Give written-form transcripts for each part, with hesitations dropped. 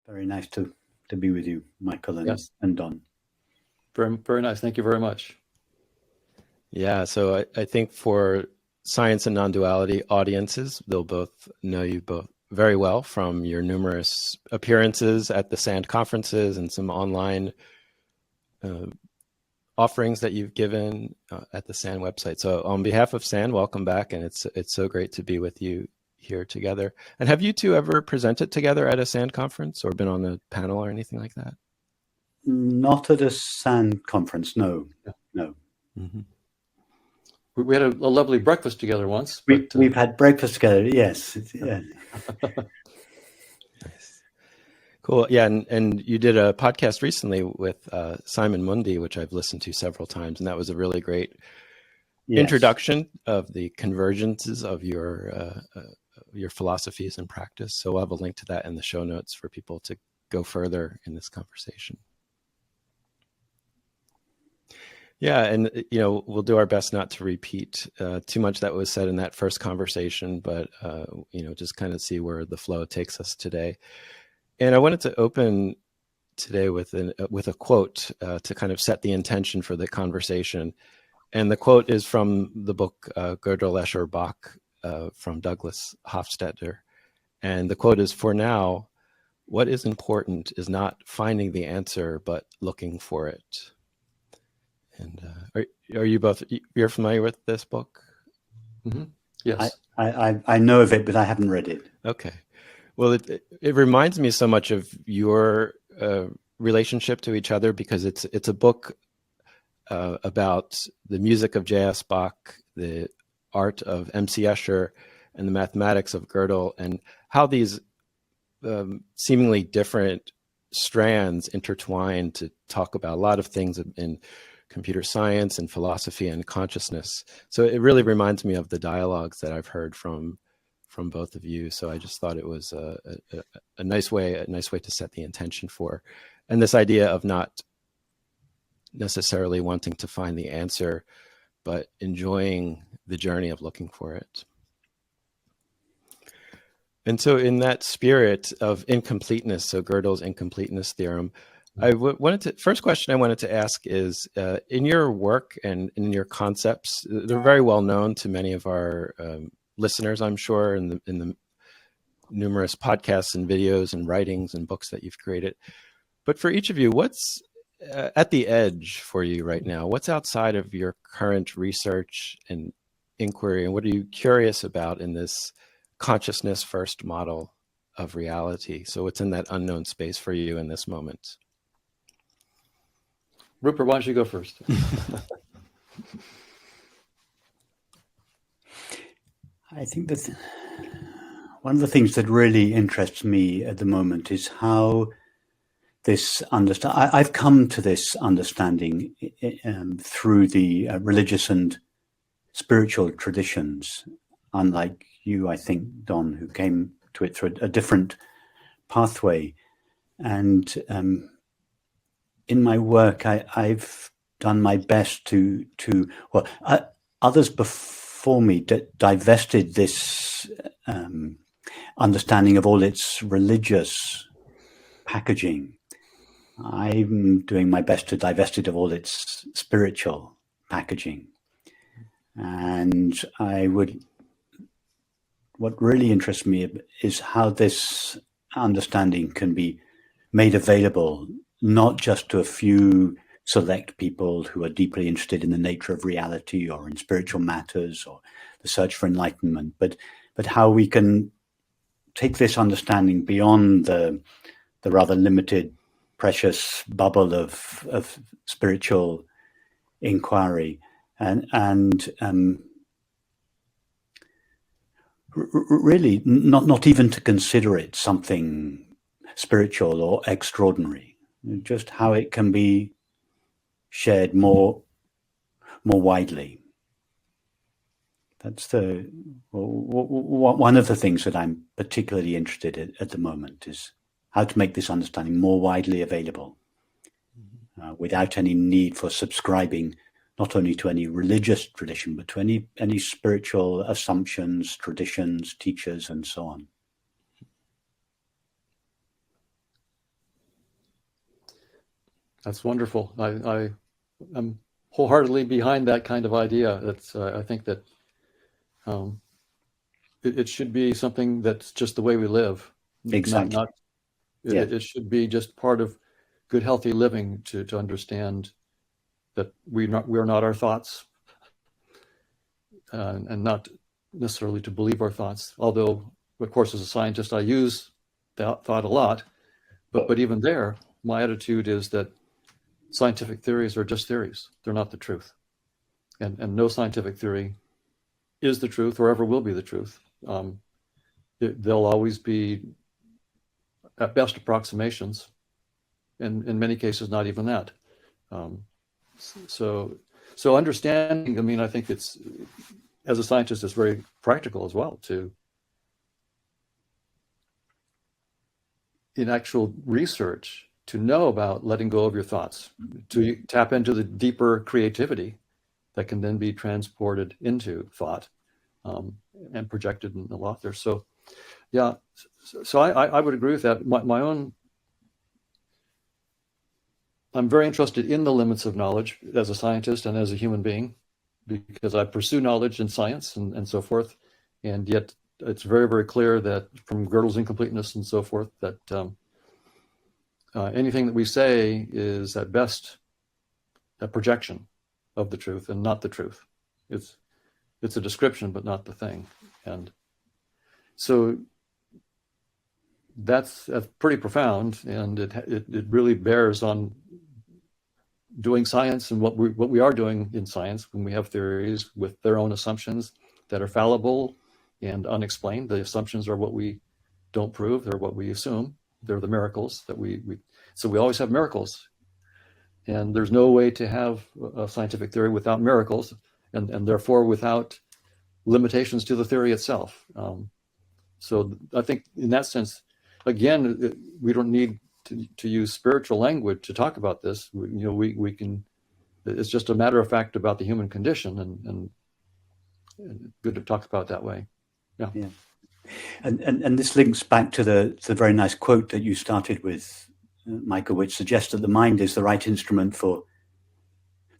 Very nice to be with you, Michael and Don. Very, very nice. Thank you very much. Yeah, so I think for Science and Nonduality audiences, they'll both know you both very well from your numerous appearances at the SAND conferences and some online offerings that you've given at the SAND website. So on behalf of SAND, welcome back, and it's so great to be with you here together. And have you two ever presented together at a SAND conference or been on a panel or anything like that? Not at a SAND conference, no. Mm-hmm. We had a lovely breakfast together once. We've had breakfast together, yes. Yeah. Nice. Cool. Yeah, and you did a podcast recently with Simon Mundy, which I've listened to several times, and that was a really great introduction of the convergences of your philosophies and practice. So we'll have a link to that in the show notes for people to go further in this conversation. Yeah, and we'll do our best not to repeat too much that was said in that first conversation, but just kind of see where the flow takes us today. And I wanted to open today with a quote to kind of set the intention for the conversation. And the quote is from the book Gödel, Escher, Bach from Douglas Hofstadter. And the quote is, "For now, what is important is not finding the answer, but looking for it." And are you both, you're familiar with this book? Mm-hmm. Yes. I know of it, but I haven't read it. Okay. Well, it reminds me so much of your relationship to each other, because it's a book about the music of J.S. Bach, the art of M.C. Escher, and the mathematics of Gödel, and how these seemingly different strands intertwine to talk about a lot of things in computer science and philosophy and consciousness. So it really reminds me of the dialogues that I've heard from both of you. So I just thought it was a nice way to set the intention for, and this idea of not necessarily wanting to find the answer, but enjoying the journey of looking for it. And so in that spirit of incompleteness, so Gödel's incompleteness theorem, first question I wanted to ask is, in your work and in your concepts, they're very well known to many of our listeners, I'm sure, in the numerous podcasts and videos and writings and books that you've created. But for each of you, what's at the edge for you right now? What's outside of your current research and inquiry, and what are you curious about in this consciousness first model of reality? So what's in that unknown space for you in this moment? Rupert, why don't you go first? I think that one of the things that really interests me at the moment is how this I've come to this understanding through the religious and spiritual traditions, unlike you, I think, Don, who came to it through a different pathway. And in my work, I've done my best to others before me divested this understanding of all its religious packaging. I'm doing my best to divest it of all its spiritual packaging. And what really interests me is how this understanding can be made available, not just to a few select people who are deeply interested in the nature of reality or in spiritual matters or the search for enlightenment, but how we can take this understanding beyond the rather limited, precious bubble of spiritual inquiry and really not even to consider it something spiritual or extraordinary, just how it can be shared more widely. That's one of the things that I'm particularly interested in at the moment, is how to make this understanding more widely available without any need for subscribing not only to any religious tradition, but to any spiritual assumptions, traditions, teachers, and so on. That's wonderful. I'm wholeheartedly behind that kind of idea. That's I think that it should be something that's just the way we live. Exactly. It should be just part of good, healthy living to understand that we're not our thoughts, and not necessarily to believe our thoughts. Although, of course, as a scientist, I use that thought a lot. But even there, my attitude is that scientific theories are just theories. They're not the truth. And no scientific theory is the truth or ever will be the truth. They'll always be, at best, approximations, and in many cases, not even that. So understanding, I mean, I think it's, as a scientist, it's very practical as well to, in actual research, to know about letting go of your thoughts, to tap into the deeper creativity that can then be transported into thought, and projected in the author. So, yeah, so I would agree with that. My own, I'm very interested in the limits of knowledge as a scientist and as a human being, because I pursue knowledge in science and so forth. And yet it's very, very clear that from Gödel's incompleteness and so forth, that anything that we say is at best a projection of the truth and not the truth. It's a description, but not the thing. And so that's pretty profound, and it really bears on doing science and what we are doing in science when we have theories with their own assumptions that are fallible and unexplained. The assumptions are what we don't prove. They're what we assume. They're the miracles that so we always have miracles. And there's no way to have a scientific theory without miracles, and therefore without limitations to the theory itself. So I think in that sense, again, we don't need to use spiritual language to talk about this. We can, it's just a matter of fact about the human condition, and good to talk about it that way. Yeah. And this links back to the very nice quote that you started with, Michael, which suggests that the mind is the right instrument for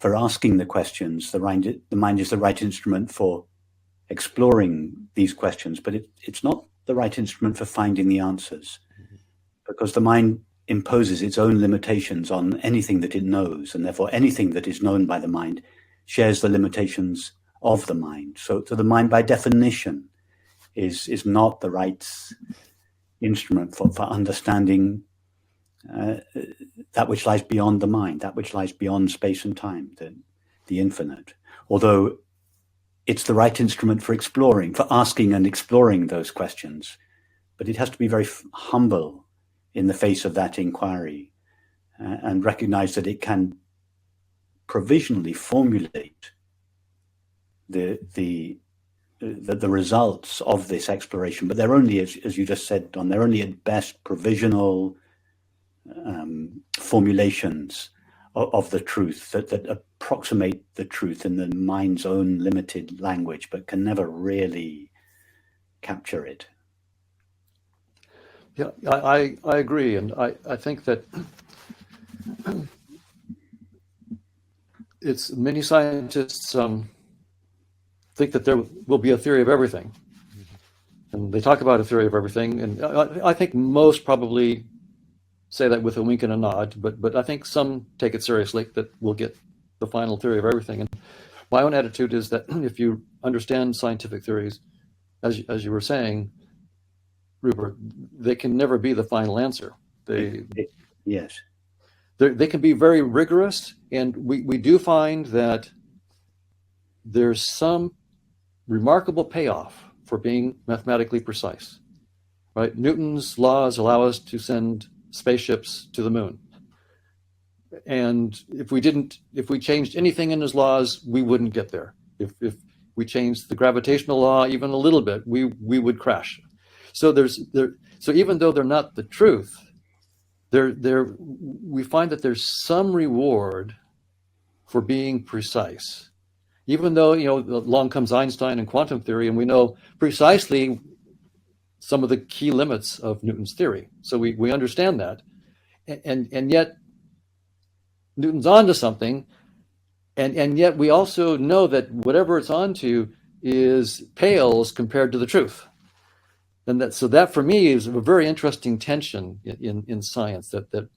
asking the questions. The mind is the right instrument for exploring these questions, but it's not the right instrument for finding the answers, because the mind imposes its own limitations on anything that it knows, and therefore anything that is known by the mind shares the limitations of the mind. So the mind, by definition, is not the right instrument for understanding that which lies beyond the mind, that which lies beyond space and time, the infinite. Although it's the right instrument for exploring, for asking and exploring those questions, but it has to be very humble in the face of that inquiry, and recognize that it can provisionally formulate the results of this exploration, but they're only, as you just said, Don, they're only at best provisional formulations of the truth that approximate the truth in the mind's own limited language, but can never really capture it. Yeah, I agree, and I think that it's many scientists think that there will be a theory of everything, and they talk about a theory of everything, and I think most probably say that with a wink and a nod, but I think some take it seriously that we'll get the final theory of everything. And my own attitude is that if you understand scientific theories, as you were saying, Rupert, they can never be the final answer. Yes. They can be very rigorous, and we do find that there's some remarkable payoff for being mathematically precise, right? Newton's laws allow us to send spaceships to the moon. And if we changed anything in his laws, we wouldn't get there. If we changed the gravitational law even a little bit, we would crash. So so even though they're not the truth, we find that there's some reward for being precise. Even though, along comes Einstein and quantum theory, and we know precisely some of the key limits of Newton's theory. So we understand that. And yet Newton's onto something, and yet we also know that whatever it's onto pales compared to the truth. And that for me is a very interesting tension in science, that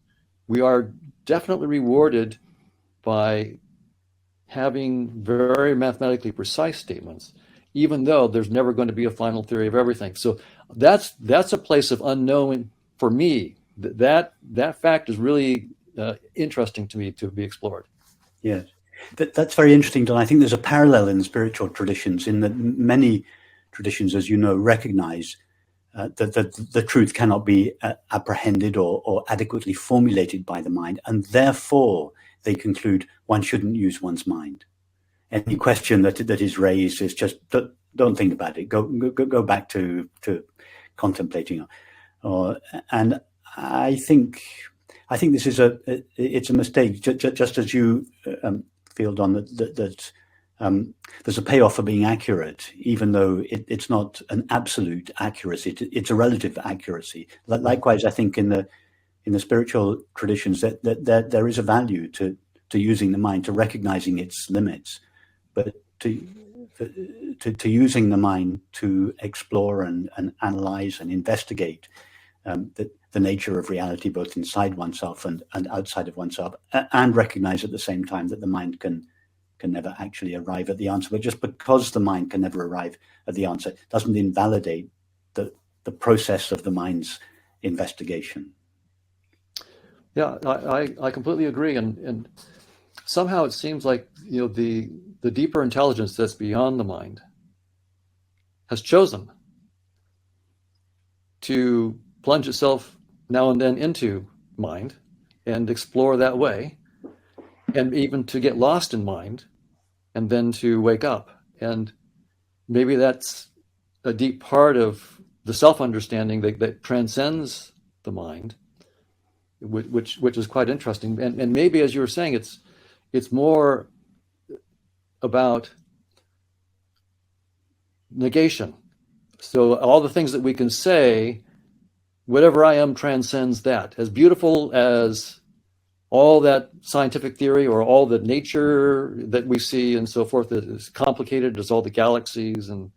we are definitely rewarded by having very mathematically precise statements, even though there's never going to be a final theory of everything. So that's a place of unknown for me. That fact is really interesting to me to be explored. Yes, that's very interesting, Don. I think there's a parallel in spiritual traditions, in that many traditions, as you know, recognize that the truth cannot be apprehended or adequately formulated by the mind, and therefore they conclude one shouldn't use one's mind. Any question that is raised is just don't think about it. Go back to contemplating. And I think this is it's a mistake. Just as you feel, Don, that there's a payoff for being accurate, even though it's not an absolute accuracy. It's a relative accuracy. Likewise, I think in the spiritual traditions that there is a value to using the mind, to recognizing its limits, but to using the mind to explore and analyze and investigate the nature of reality, both inside oneself and outside of oneself, and recognize at the same time that the mind can never actually arrive at the answer. But just because the mind can never arrive at the answer doesn't invalidate the process of the mind's investigation. Yeah, I completely agree, and somehow it seems like the deeper intelligence that's beyond the mind has chosen to plunge itself now and then into mind and explore that way, and even to get lost in mind and then to wake up. And maybe that's a deep part of the self-understanding that transcends the mind, which is quite interesting. And maybe, as you were saying, it's more about negation. So all the things that we can say, whatever I am transcends that. As beautiful as all that scientific theory or all the nature that we see and so forth, that is complicated as all the galaxies and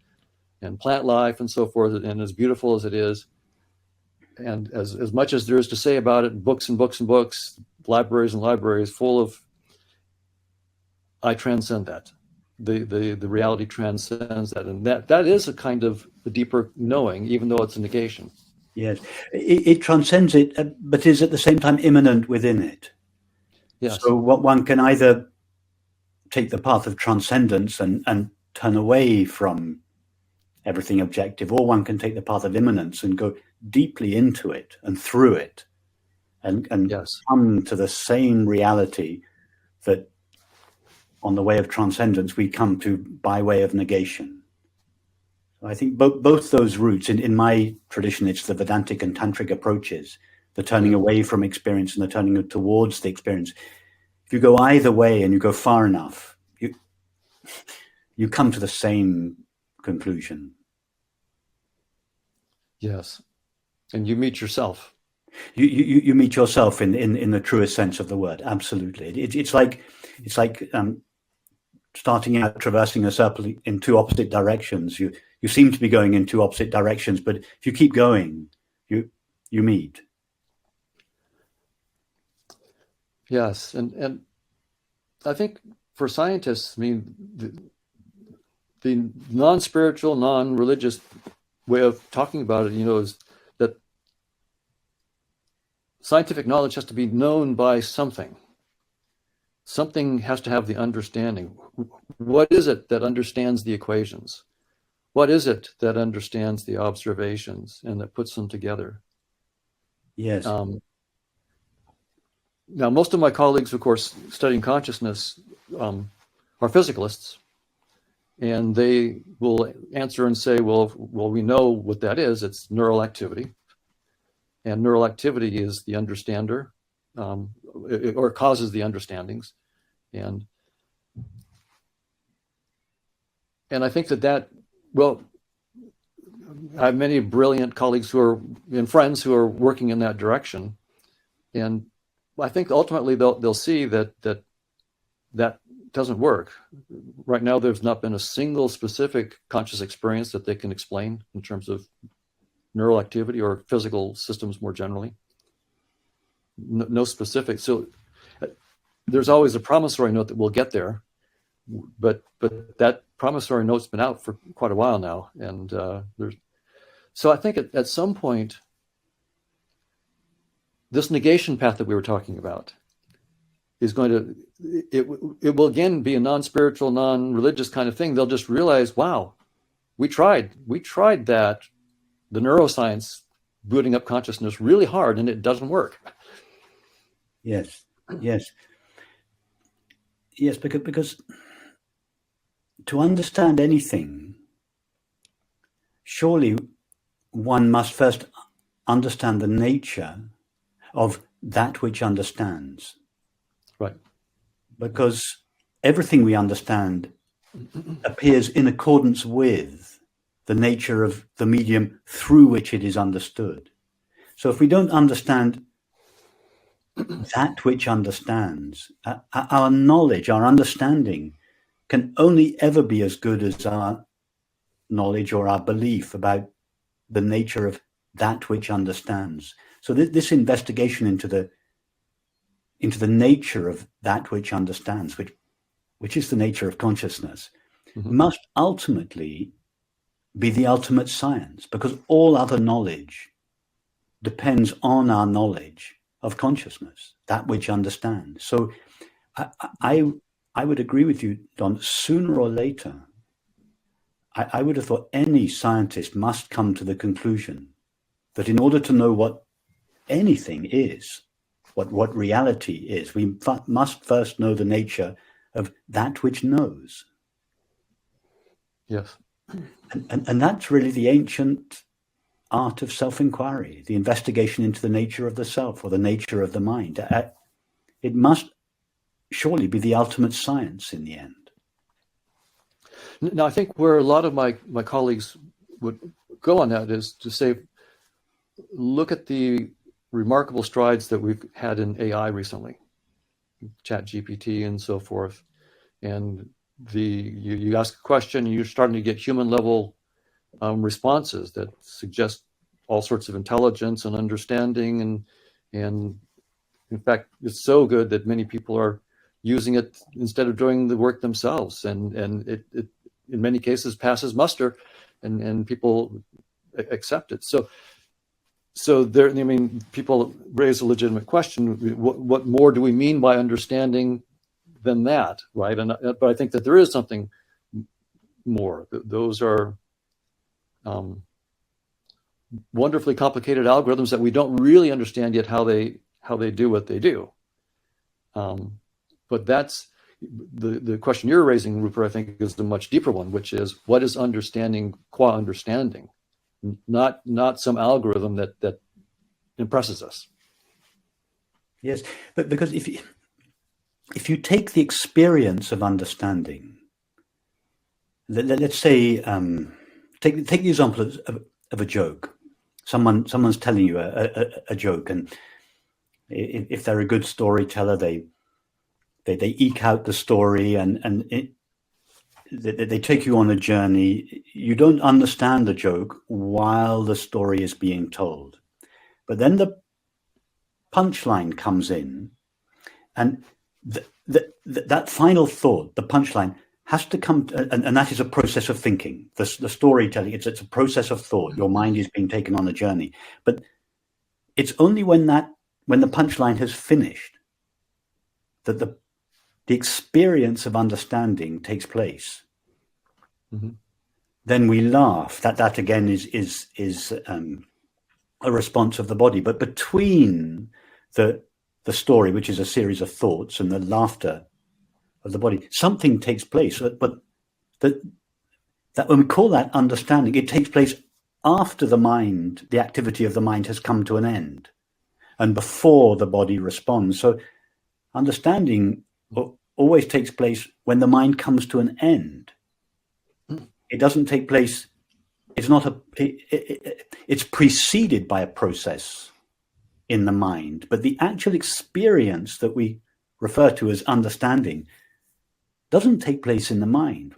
plant life and so forth, and as beautiful as it is, and as much as there is to say about it, books and books and books, libraries and libraries full of, I transcend that. The reality transcends that, and that is a kind of a deeper knowing, even though it's a negation. Yes, it transcends it, but is at the same time immanent within it. Yes. So what one can either take the path of transcendence and turn away from everything objective, or one can take the path of immanence and go deeply into it and through it, and yes, come to the same reality that on the way of transcendence we come to by way of negation. So I think both those routes, in my tradition, it's the Vedantic and Tantric approaches, the turning away from experience and the turning towards the experience. If you go either way and you go far enough, you come to the same conclusion. Yes, and you meet yourself. You meet yourself in the truest sense of the word. Absolutely, it's like starting out traversing a circle in two opposite directions. You seem to be going in two opposite directions, but if you keep going, you meet. Yes, and I think for scientists, I mean, the non-spiritual, non-religious way of talking about it, is that scientific knowledge has to be known by something. Something has to have the understanding. What is it that understands the equations? What is it that understands the observations and that puts them together? Yes. Now, most of my colleagues, of course, studying consciousness are physicalists, and they will answer and say, well, we know what that is. It's neural activity. And neural activity is the understander, or it causes the understandings. And I think that, well, I have many brilliant colleagues and friends who are working in that direction. And I think ultimately they'll see that doesn't work. Right now, there's not been a single specific conscious experience that they can explain in terms of neural activity or physical systems more generally. No specific. So there's always a promissory note that we'll get there, but that promissory note's been out for quite a while now, and so I think at some point, this negation path that we were talking about is going to, it will again be a non-spiritual, non-religious kind of thing. They'll just realize, wow, we tried that, the neuroscience booting up consciousness really hard, and it doesn't work. Yes, because to understand anything, surely one must first understand the nature of that which understands. Right. Because everything we understand appears in accordance with the nature of the medium through which it is understood. So if we don't understand that which understands, our knowledge, our understanding can only ever be as good as our knowledge or our belief about the nature of that which understands. So this investigation into the nature of that which understands, which is the nature of consciousness, must ultimately be the ultimate science, because all other knowledge depends on our knowledge of consciousness, that which understands. So I would agree with you, Don. Sooner or later, I would have thought any scientist must come to the conclusion that in order to know what anything is, what reality is, we must first know the nature of that which knows. Yes. And that's really the ancient art of self-inquiry, the investigation into the nature of the self or the nature of the mind. It must surely be the ultimate science in the end. Now, I think where a lot of my colleagues would go on that is to say, look at the remarkable strides that we've had in AI recently, ChatGPT and so forth. And you ask a question, and you're starting to get human level responses that suggest all sorts of intelligence and understanding, and in fact, it's so good that many people are using it instead of doing the work themselves, and it in many cases passes muster, and people accept it. So there, I mean, people raise a legitimate question: what more do we mean by understanding than that, right? But I think that there is something more. Those are wonderfully complicated algorithms that we don't really understand yet how they do what they do. But that's the question you're raising, Rupert, I think is the much deeper one, which is, what is understanding qua understanding? Not some algorithm that impresses us. Yes, but because if you take the experience of understanding, let's say, take the example of a joke. Someone's telling you a joke, and if they're a good storyteller, they eke out the story, and they take you on a journey. You don't understand the joke while the story is being told, but then the punchline comes in, and that final thought, the punchline, has to come, and that is a process of thinking. The storytelling, it's a process of thought. Your mind is being taken on a journey, but it's only when the punchline has finished that the experience of understanding takes place. Mm-hmm. Then we laugh. That again is a response of the body. But between the story, which is a series of thoughts, and the laughter of the body, something takes place. But that when we call that understanding, it takes place after the activity of the mind has come to an end, and before the body responds. So understanding always takes place when the mind comes to an end. It doesn't take place. It's not it's preceded by a process in the mind, but the actual experience that we refer to as understanding doesn't take place in the mind.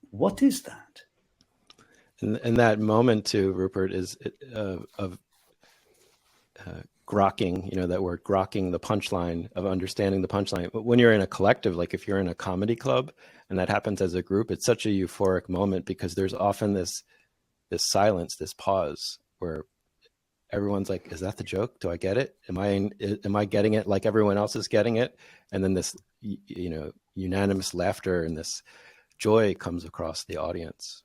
What is that? And that moment too, Rupert, is of grokking, that word grokking, the punchline, of understanding the punchline. But when you're in a collective, like if you're in a comedy club and that happens as a group, it's such a euphoric moment because there's often this silence, this pause where everyone's like, is that the joke? Do I get it? Am I getting it like everyone else is getting it? And then this, unanimous laughter and this joy comes across the audience.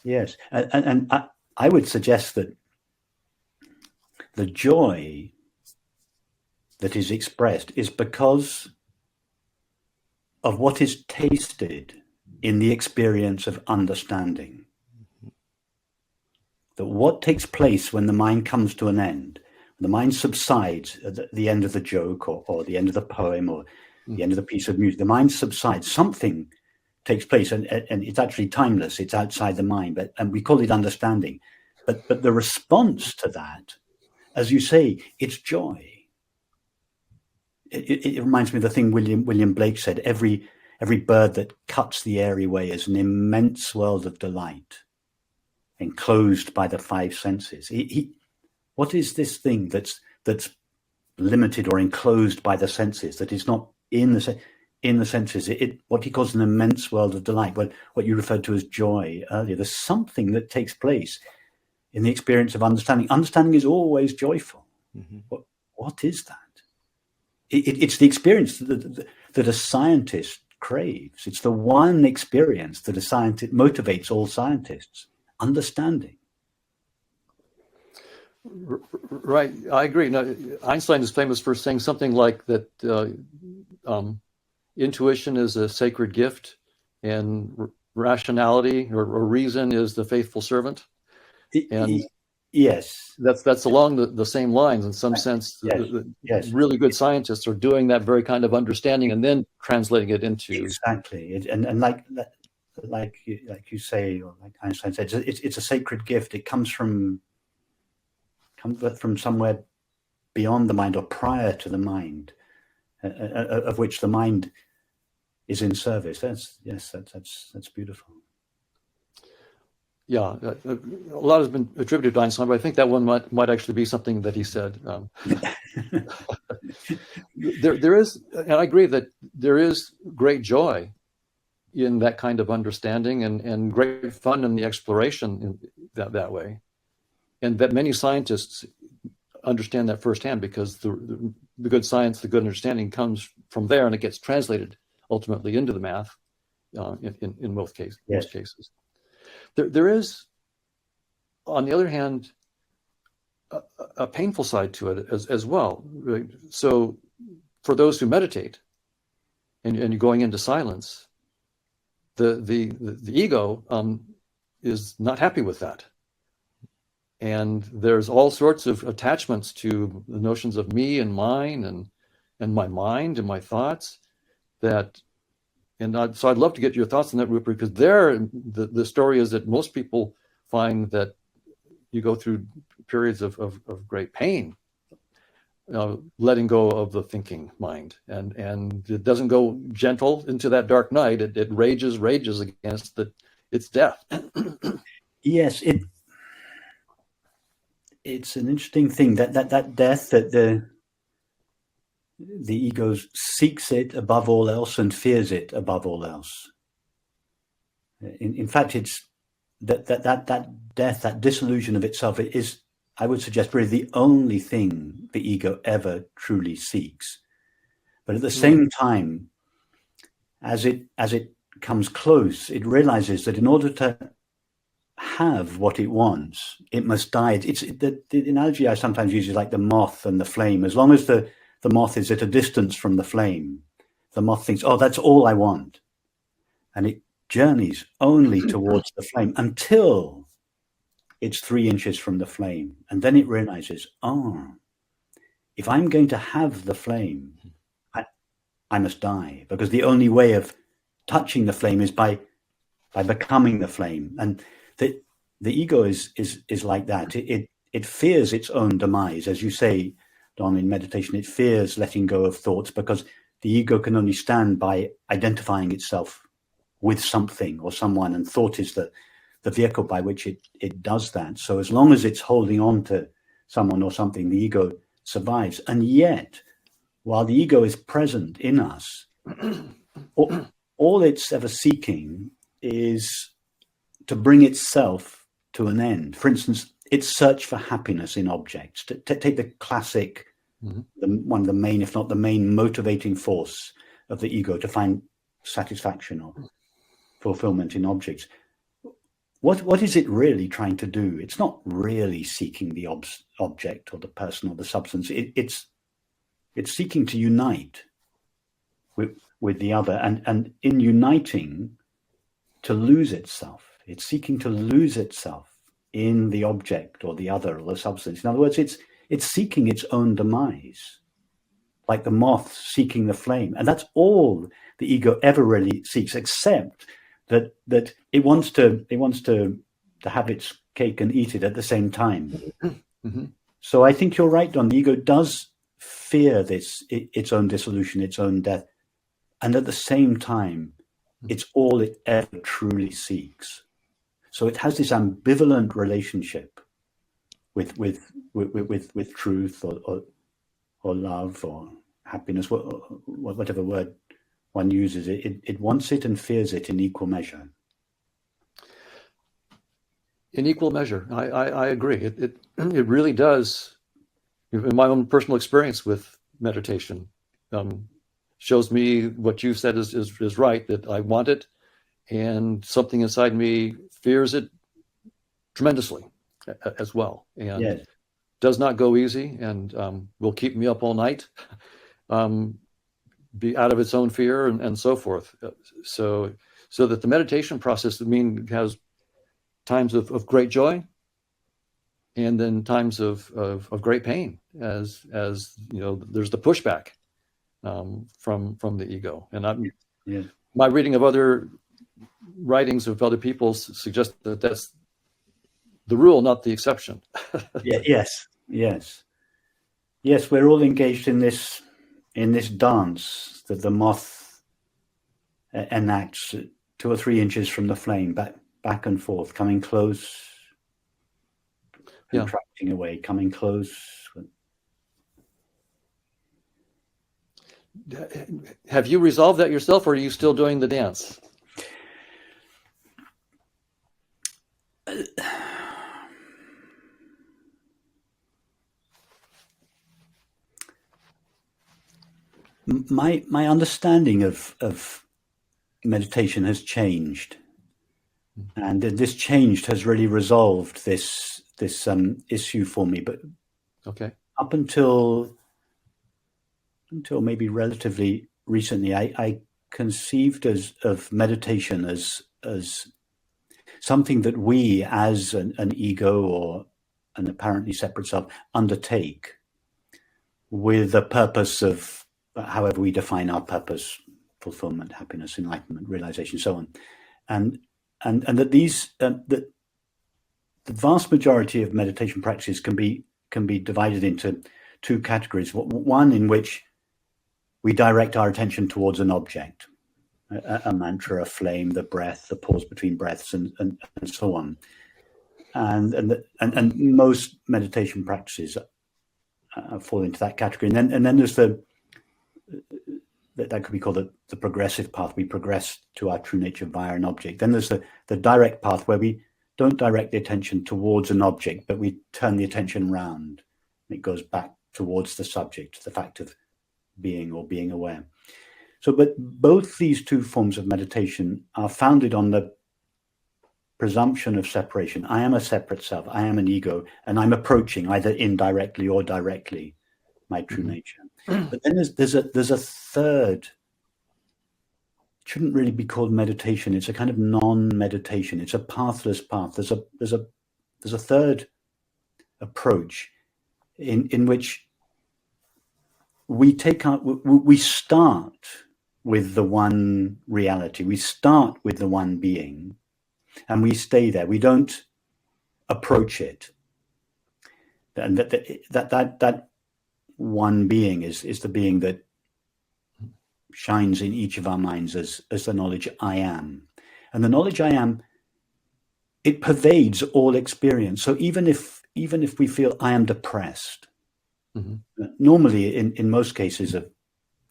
Yes. And I would suggest that the joy that is expressed is because of what is tasted in the experience of understanding. That what takes place when the mind comes to an end, the mind subsides at the end of the joke or the end of the poem or the end of the piece of music, the mind subsides, something takes place and it's actually timeless, it's outside the mind, and we call it understanding. But the response to that, as you say, it's joy. It reminds me of the thing William Blake said, every bird that cuts the airy way is an immense world of delight, enclosed by the five senses. What is this thing that's limited or enclosed by the senses, that is not in the senses? What he calls an immense world of delight, what you referred to as joy earlier. There's something that takes place in the experience of understanding. Understanding is always joyful. Mm-hmm. What is that? It's the experience that a scientist craves. It's the one experience that a scientist motivates all scientists. Understanding. Right, I agree. Now, Einstein is famous for saying something like that intuition is a sacred gift and rationality or reason is the faithful servant. And yes, that's along the same lines in some sense. Yes. Really good scientists are doing that very kind of understanding and then translating it into exactly. And like you say, or like Einstein said, it's a sacred gift. It comes from somewhere beyond the mind or prior to the mind, of which the mind is in service. That's beautiful. Yeah, a lot has been attributed to Einstein, but I think that one might actually be something that he said. There is, and I agree that there is great joy in that kind of understanding and great fun in the exploration in that way. And that many scientists understand that firsthand because the good science, the good understanding comes from there and it gets translated ultimately into the math in most cases. Yes. Most cases. There is, on the other hand, a painful side to it as well. Right? So for those who meditate and you're going into silence, the ego is not happy with that. And there's all sorts of attachments to the notions of me and mine and my mind and my thoughts so I'd love to get your thoughts on that, Rupert, because the story is that most people find that you go through periods of great pain, letting go of the thinking mind. And it doesn't go gentle into that dark night. It rages against its death. Yes, it's an interesting thing that death, that the ego seeks it above all else and fears it above all else. In fact, it's that death, that dissolution of itself, it is, I would suggest, really the only thing the ego ever truly seeks. But at the same time, as it comes close, it realizes that in order to have what it wants, it must die. It's the analogy I sometimes use is like the moth and the flame. As long as the moth is at a distance from the flame, the moth thinks, oh, that's all I want. And it journeys only towards the flame until it's 3 inches from the flame. And then it realizes, if I'm going to have the flame, I must die, because the only way of touching the flame is by becoming the flame. And the ego is like that. it fears its own demise. As you say, Don, in meditation, it fears letting go of thoughts because the ego can only stand by identifying itself with something or someone, and thought is the vehicle by which it does that. So as long as it's holding on to someone or something, the ego survives. And yet, while the ego is present in us, all it's ever seeking is to bring itself to an end. For instance, its search for happiness in objects. To take the classic, one of the main, if not the main, motivating force of the ego to find satisfaction or fulfillment in objects. What is it really trying to do? It's not really seeking the object or the person or the substance. It's seeking to unite with the other, and in uniting, to lose itself. It's seeking to lose itself in the object or the other or the substance. In other words, it's seeking its own demise, like the moth seeking the flame. And that's all the ego ever really seeks, except that it wants to have its cake and eat it at the same time. So I think you're right, Don. The ego does fear its own dissolution, its own death, and at the same time, it's all it ever truly seeks. So it has this ambivalent relationship with truth or love or happiness, whatever word one uses. It wants it and fears it in equal measure. In equal measure, I agree. It really does. In my own personal experience with meditation, shows me what you said is right, that I want it, and something inside me fears it tremendously as well, and does not go easy, and will keep me up all night, be out of its own fear, and so forth. So that the meditation process, has times of great joy, and then times of great pain, as you know, there's the pushback from the ego. And my reading of other writings of other people suggest that that's the rule, not the exception. Yes. We're all engaged in this dance that the moth enacts 2 or 3 inches from the flame, back and forth, coming close, contracting away, coming close. Have you resolved that yourself, or are you still doing the dance? My understanding of meditation has changed, and this change has really resolved this issue for me. But up until maybe relatively recently, I conceived of meditation as something that we, as an ego or an apparently separate self, undertake with a purpose of, however we define our purpose, fulfillment, happiness, enlightenment, realization, so on, and that the vast majority of meditation practices can be divided into 2 categories. One in which we direct our attention towards an object, a mantra, a flame, the breath, the pause between breaths, and so on. And most meditation practices fall into that category. And then there's that could be called the progressive path. We progress to our true nature via an object. Then there's the direct path, where we don't direct the attention towards an object, but we turn the attention round. It goes back towards the subject, the fact of being or being aware. So, but both these 2 forms of meditation are founded on the presumption of separation. I am a separate self. I am an ego, and I'm approaching, either indirectly or directly, my true nature. But then there's a third. It shouldn't really be called meditation. It's a kind of non-meditation. It's a pathless path. There's a third approach in which we start with the one reality. We start with the one being, and we stay there. We don't approach it. and that one being is the being that shines in each of our minds as the knowledge I am. And the knowledge I am, it pervades all experience. So even if we feel I am depressed, normally in most cases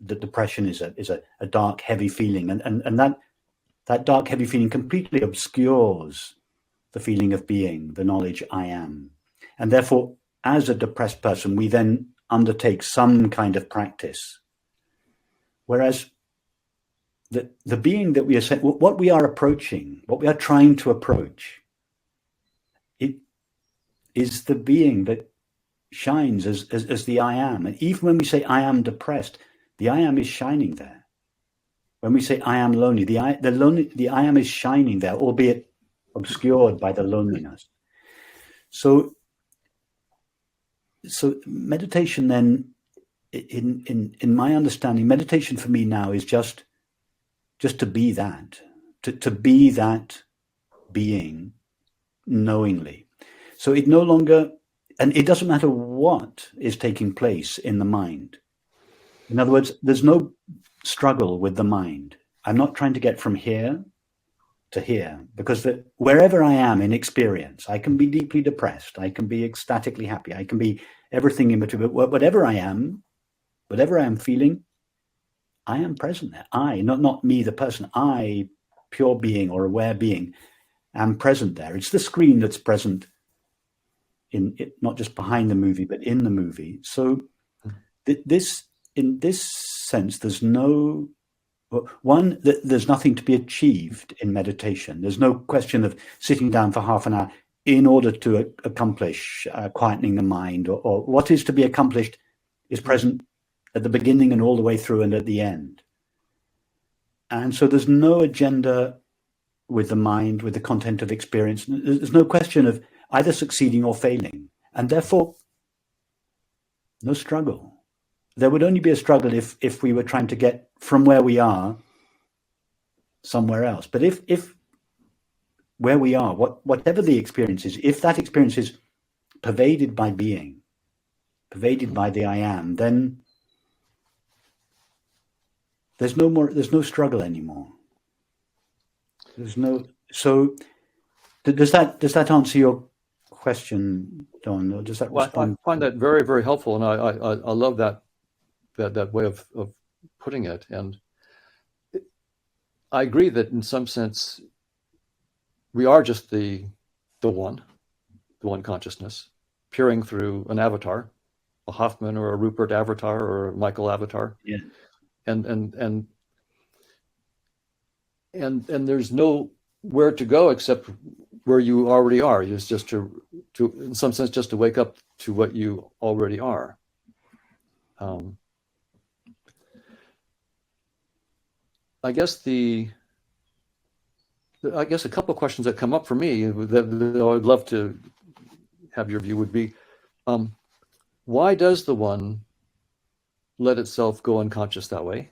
the depression is a dark, heavy feeling, and that dark, heavy feeling completely obscures the feeling of being, the knowledge I am. And therefore, as a depressed person, we then undertake some kind of practice. Whereas the being that we are saying, what we are approaching, what we are trying to approach, it is the being that shines as the I am. And even when we say I am depressed, the I am is shining there. When we say I am lonely, the I am is shining there, albeit obscured by the loneliness. So meditation then, in my understanding, meditation for me now is just to be that, to be that being knowingly. So it no longer, and it doesn't matter what is taking place in the mind. In other words, there's no struggle with the mind. I'm not trying to get from here to here, because wherever I am in experience, I can be deeply depressed, I can be ecstatically happy, I can be everything in between, but whatever I am feeling, I am present there. I, not me, the person, I, pure being or aware being, am present there. It's the screen that's present in it, not just behind the movie, but in the movie. So in this sense, there's nothing to be achieved in meditation. There's no question of sitting down for half an hour in order to accomplish quietening the mind, or what is to be accomplished is present at the beginning and all the way through and at the end. And so there's no agenda with the mind, with the content of experience. There's no question of either succeeding or failing, and therefore no struggle. There would only be a struggle if we were trying to get from where we are somewhere else. But if where we are, whatever the experience is, if that experience is pervaded by being, pervaded by the I am, then there's no struggle anymore. So does that answer your question, Don? Or does that respond? I find that very, very helpful, and I love that way of putting it. And I agree that in some sense we are just the one consciousness peering through an avatar, a Hoffman or a Rupert avatar or a Michael avatar. Yeah. And there's no where to go except where you already are. It's just to in some sense just to wake up to what you already are. I guess a couple of questions that come up for me that I'd love to have your view would be, why does the one let itself go unconscious that way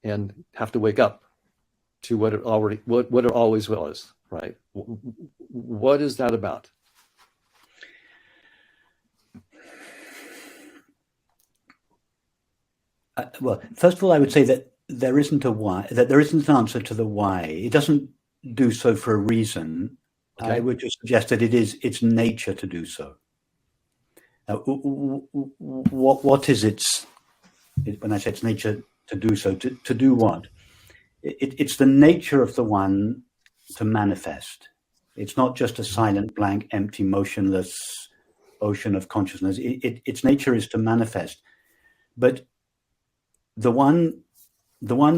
and have to wake up to what it always was, right? What is that about? Well, first of all, I would say that there isn't a why, that there isn't an answer to the why. It doesn't do so for a reason. Okay. I would just suggest that it's nature to do so. What is its, when I say it's nature to do so, to do what? It's the nature of the one to manifest. It's not just a silent, blank, empty, motionless ocean of consciousness. Its nature is to manifest. But the one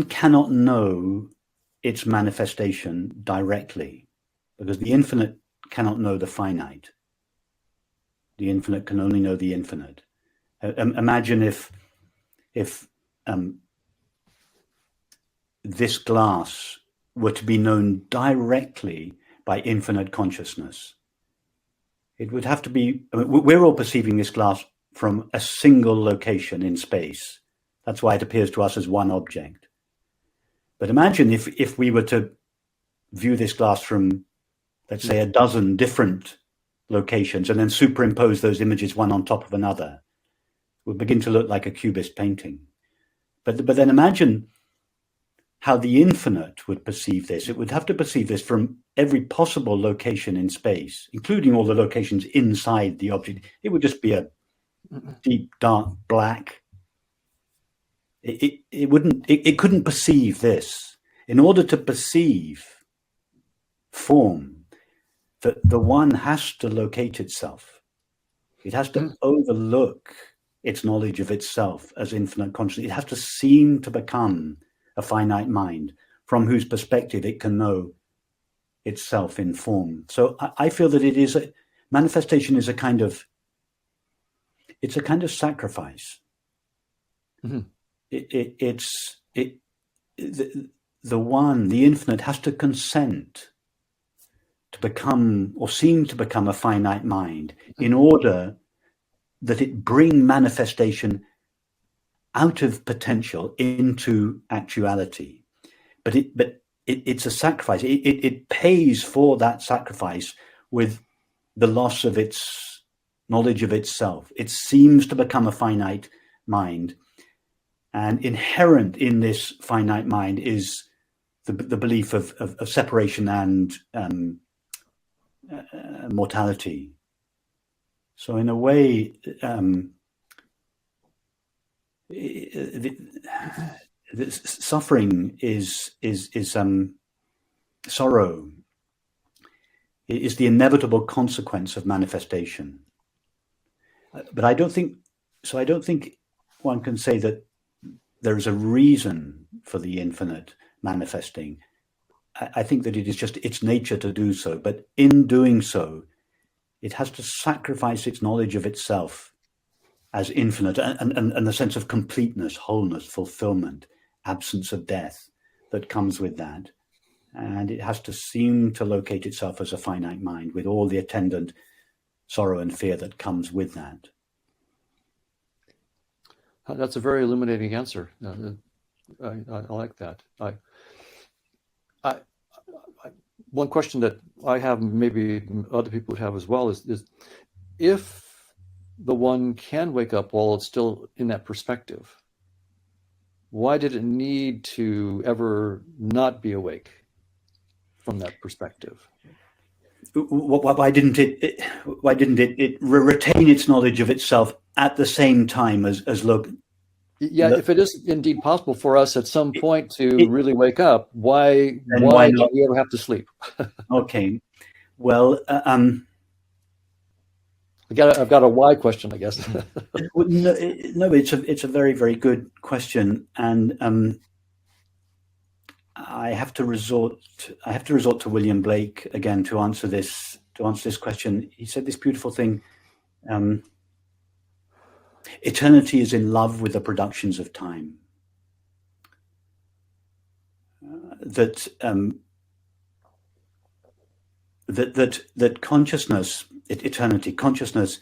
cannot know its manifestation directly, because the infinite cannot know the finite. The infinite can only know the infinite. Imagine if this glass were to be known directly by infinite consciousness. It would have to be, we're all perceiving this glass from a single location in space. That's why it appears to us as one object. But imagine if we were to view this glass from, let's say, a dozen different locations and then superimpose those images one on top of another, it would begin to look like a cubist painting. But then imagine how the infinite would perceive this. It would have to perceive this from every possible location in space, including all the locations inside the object. It would just be a deep, dark black. It couldn't perceive this. In order to perceive form, the one has to locate itself. It has to overlook its knowledge of itself as infinite consciousness. It has to seem to become a finite mind from whose perspective it can know itself in form. So I feel that manifestation is a kind of sacrifice. Mm-hmm. The one, the infinite, has to consent to become or seem to become a finite mind in order that it bring manifestation out of potential into actuality. But it's a sacrifice. It pays for that sacrifice with the loss of its knowledge of itself. It seems to become a finite mind. And inherent in this finite mind is the belief of separation and mortality. So in a way, suffering is sorrow. It is the inevitable consequence of manifestation. But I don't think one can say that there is a reason for the infinite manifesting. I think that it is just its nature to do so. But in doing so, it has to sacrifice its knowledge of itself as infinite and the sense of completeness, wholeness, fulfillment, absence of death that comes with that. And it has to seem to locate itself as a finite mind with all the attendant sorrow and fear that comes with that. That's a very illuminating answer. I like that. One question that I have, maybe other people would have as well, is if the one can wake up while it's still in that perspective, why did it need to ever not be awake from that perspective? Why didn't it retain its knowledge of itself at the same time as look? Yeah, if it is indeed possible for us at some point to really wake up, why do we ever have to sleep? Okay, well, I've got a why question, I guess. No, it's a very, very good question, and I have to resort to William Blake again to answer this question. He said this beautiful thing. Eternity is in love with the productions of time. That consciousness, eternity, consciousness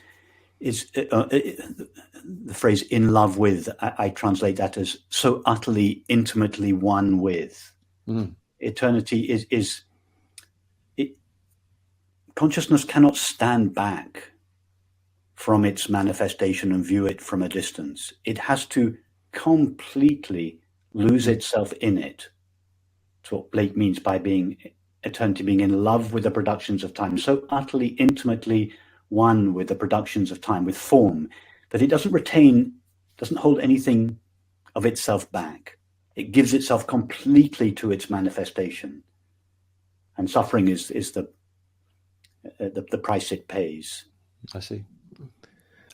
is the phrase "in love with." I translate that as so utterly, intimately one with. Mm. Eternity is consciousness cannot stand back from its manifestation and view it from a distance. It has to completely lose itself in it. That's what Blake means by eternity being in love with the productions of time, so utterly, intimately one with the productions of time, with form, that it doesn't hold anything of itself back. It gives itself completely to its manifestation. And suffering is the price it pays. I see.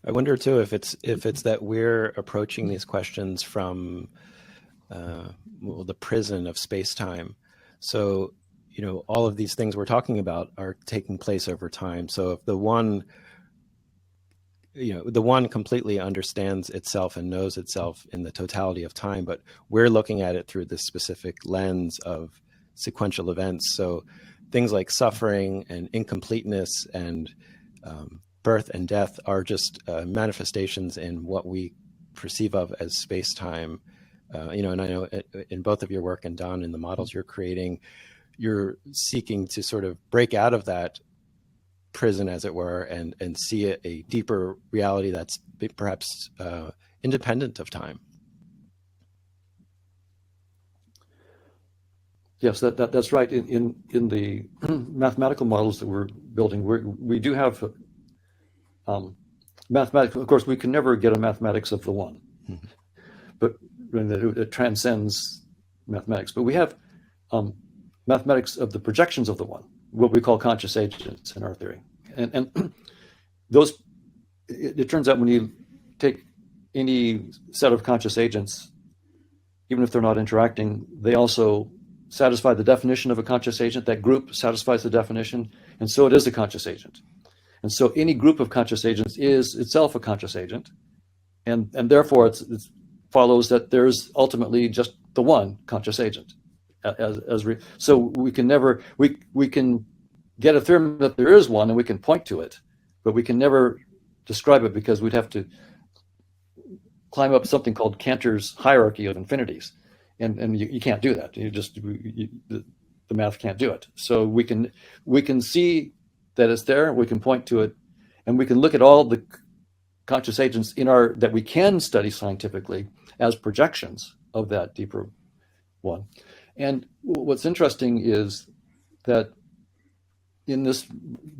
I wonder too if it's that we're approaching these questions from the prison of space-time. So, all of these things we're talking about are taking place over time. So if the one completely understands itself and knows itself in the totality of time, but we're looking at it through this specific lens of sequential events. So things like suffering and incompleteness and birth and death are just manifestations in what we perceive of as space-time. And I know in both of your work and Don, in the models you're creating, you're seeking to sort of break out of that prison, as it were, and see a deeper reality that's perhaps independent of time. Yes, that's right. In the mathematical models that we're building, we do have mathematics. Of course, we can never get a mathematics of the one, but it transcends mathematics. But we have mathematics of the projections of the one, what we call conscious agents in our theory. And those, it turns out when you take any set of conscious agents, even if they're not interacting, they also satisfy the definition of a conscious agent. That group satisfies the definition, and so it is a conscious agent. And so any group of conscious agents is itself a conscious agent, and therefore it follows that there's ultimately just the one conscious agent. So we can never we can get a theorem that there is one, and we can point to it, but we can never describe it because we'd have to climb up something called Cantor's hierarchy of infinities. And you can't do that. The math can't do it. So we can see that it's there. We can point to it, and we can look at all the conscious agents that we can study scientifically as projections of that deeper one. And what's interesting is that in this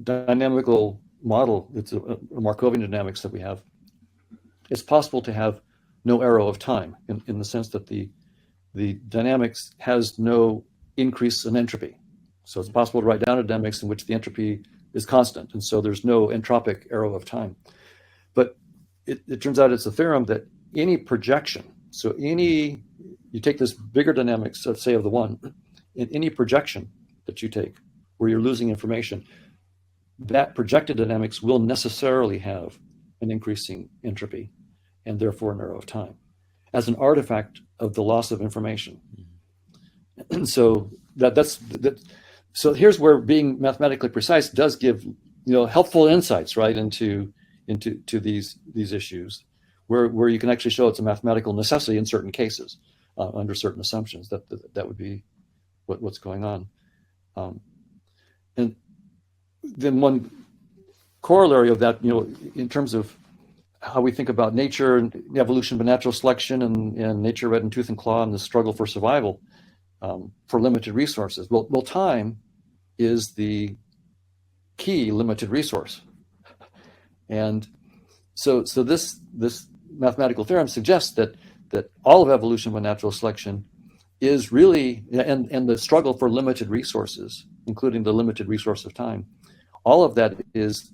dynamical model, it's a Markovian dynamics that we have. It's possible to have no arrow of time in the sense that the dynamics has no increase in entropy. So it's possible to write down a dynamics in which the entropy is constant, and so there's no entropic arrow of time. But it turns out it's a theorem that any projection, so you take this bigger dynamics, let's say of the one, in any projection that you take where you're losing information, that projected dynamics will necessarily have an increasing entropy and therefore an arrow of time as an artifact of the loss of information. And so so here's where being mathematically precise does give helpful insights right into these issues where you can actually show it's a mathematical necessity in certain cases under certain assumptions that would be what's going on. And then one corollary of that, in terms of how we think about nature and the evolution of natural selection and nature red in tooth and claw and the struggle for survival for limited resources. Well, time is the key limited resource. And so this mathematical theorem suggests that all of evolution by natural selection is really, and the struggle for limited resources, including the limited resource of time, all of that is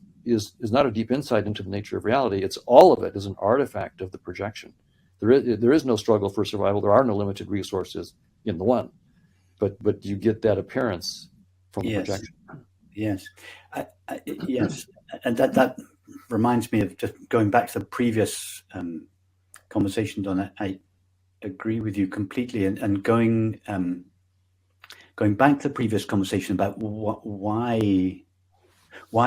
not a deep insight into the nature of reality. It's all of it is an artifact of the projection. There is no struggle for survival. There are no limited resources in the one, but you get that appearance from the projection. Yes, yes, and that reminds me of just going back to the previous conversation, Don. I agree with you completely, and going back to the previous conversation about why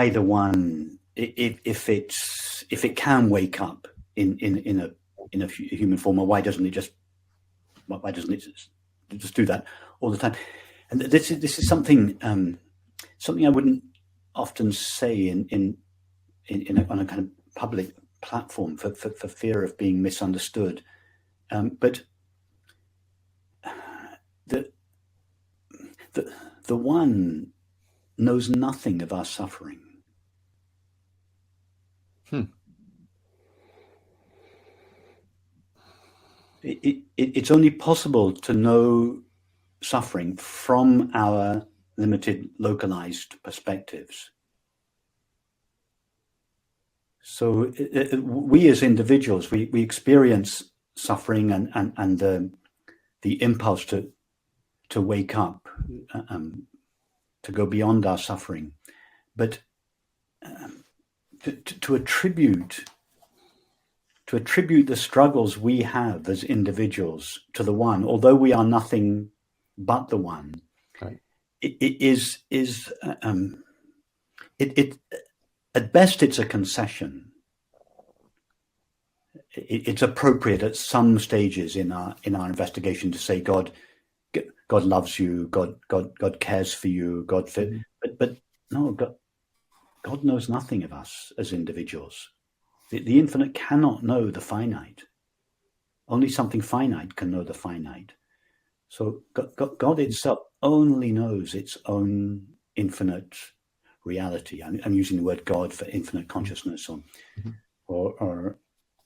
the one, if it can wake up in a human form, or why doesn't it just do that all the time? And this is something I wouldn't often say on a kind of public platform for fear of being misunderstood. But the one knows nothing of our suffering. It's only possible to know suffering from our limited, localized perspectives. So we as individuals, we experience suffering and the impulse to wake up, to go beyond our suffering, but to attribute the struggles we have as individuals to the one, although we are nothing but the one, right. It at best it's a concession. It's appropriate at some stages in our investigation to say God loves you, God cares for you, but no, God knows nothing of us as individuals. The infinite cannot know the finite. Only something finite can know the finite. So God itself only knows its own infinite reality. I'm using the word God for infinite consciousness, or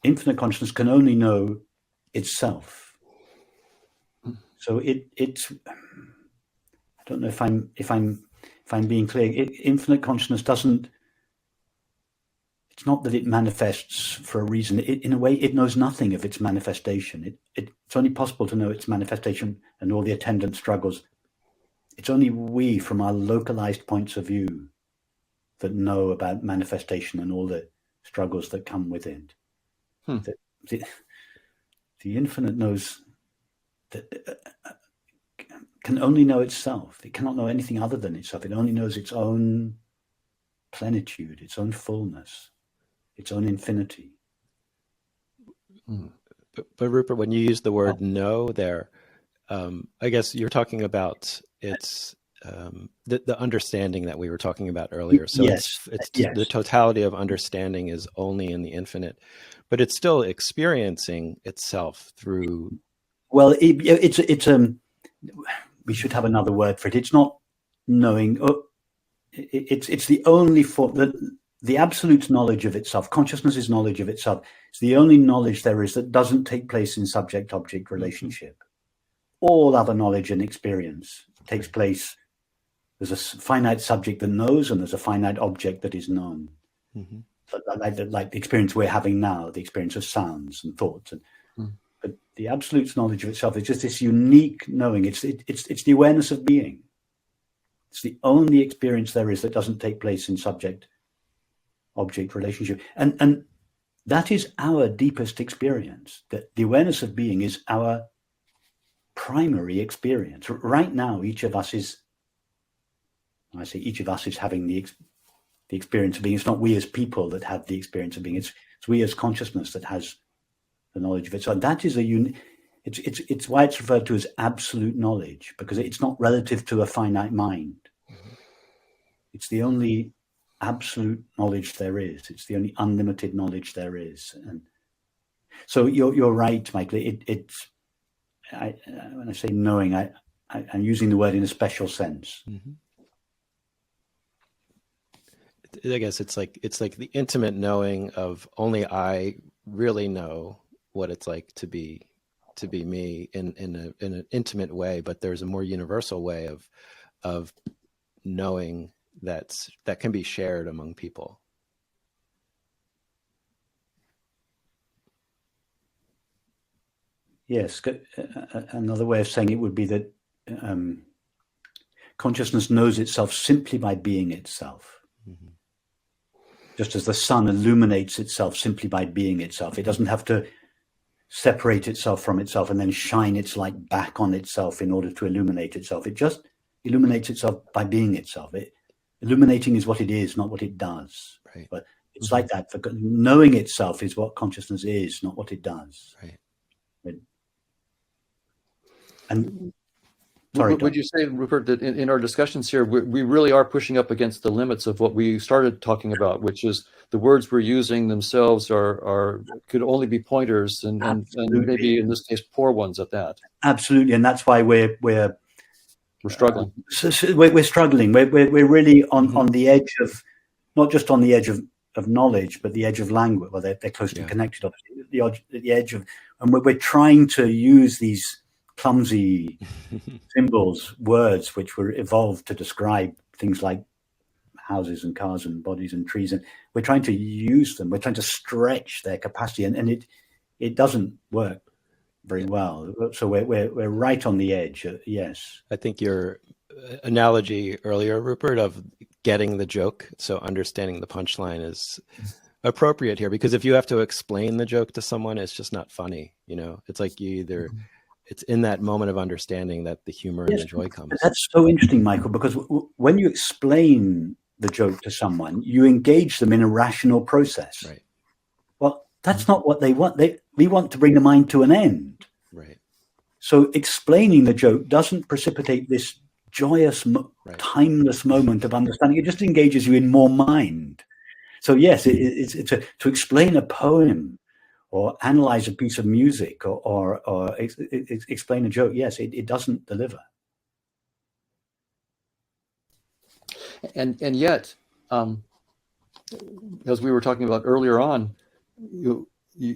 infinite consciousness can only know itself. So it's. I don't know if I'm being clear. Infinite consciousness doesn't. It's not that it manifests for a reason. In a way, it knows nothing of its manifestation. It's only possible to know its manifestation and all the attendant struggles. It's only we, from our localized points of view, that know about manifestation and all the struggles that come with it. The infinite knows that can only know itself. It cannot know anything other than itself. It only knows its own plenitude, its own fullness, its own infinity. But Rupert, when you use the word know there, I guess you're talking about it's the understanding that we were talking about earlier. So yes, yes. The totality of understanding is only in the infinite, but it's still experiencing itself through. Well, it's we should have another word for it. It's not knowing. It's the only form that the absolute knowledge of itself. Consciousness is knowledge of itself. It's the only knowledge there is that doesn't take place in subject-object relationship. All other knowledge and experience takes place. There's a finite subject that knows, and there's a finite object that is known. So like the experience we're having now, the experience of sounds and thoughts. But the absolute knowledge of itself is just this unique knowing. It's the awareness of being. It's the only experience there is that doesn't take place in subject-object relationship. And that is our deepest experience. That the awareness of being is our primary experience. Right now, each of us is having the experience of being. It's not we as people that have the experience of being. It's we as consciousness that has the knowledge of it. So that is it's why it's referred to as absolute knowledge, because it's not relative to a finite mind. It's the only absolute knowledge there is. It's the only unlimited knowledge there is. And so you're right, Michael. When I say knowing, I'm using the word in a special sense. I guess it's like the intimate knowing of only I really know what it's like to be me in an intimate way, but there's a more universal way of knowing that can be shared among people. Yes, another way of saying it would be that consciousness knows itself simply by being itself. Just as the sun illuminates itself simply by being itself. It doesn't have to separate itself from itself and then shine its light back on itself in order to illuminate itself. It just illuminates itself by being itself. Illuminating is what it is, not what it does. Right. But it's like that. For knowing itself is what consciousness is, not what it does. Right. And would you say, Rupert, that in our discussions here, we really are pushing up against the limits of what we started talking about, which is the words we're using themselves could only be pointers and maybe in this case poor ones at that. Absolutely, and that's why we're struggling. We're struggling. We're really on the edge of, not just on the edge of knowledge, but the edge of language. Well, they're closely connected, obviously. The edge of, and we're trying to use these clumsy symbols, words, which were evolved to describe things like houses and cars and bodies and trees, and we're trying to use them. We're trying to stretch their capacity, and it doesn't work very well. So we're right on the edge. Yes, I think your analogy earlier, Rupert, of getting the joke, so understanding the punchline, is appropriate here, because if you have to explain the joke to someone, it's just not funny. It's like you either. It's in that moment of understanding that the humor and the joy comes. That's so interesting, Michael, because when you explain the joke to someone, you engage them in a rational process. Right. Well, that's not what they want. We want to bring the mind to an end. Right. So explaining the joke doesn't precipitate this joyous, Right. timeless moment of understanding. It just engages you in more mind. So yes, it's to explain a poem or analyze a piece of music or explain a joke. Yes, it doesn't deliver. And yet, as we were talking about earlier on, you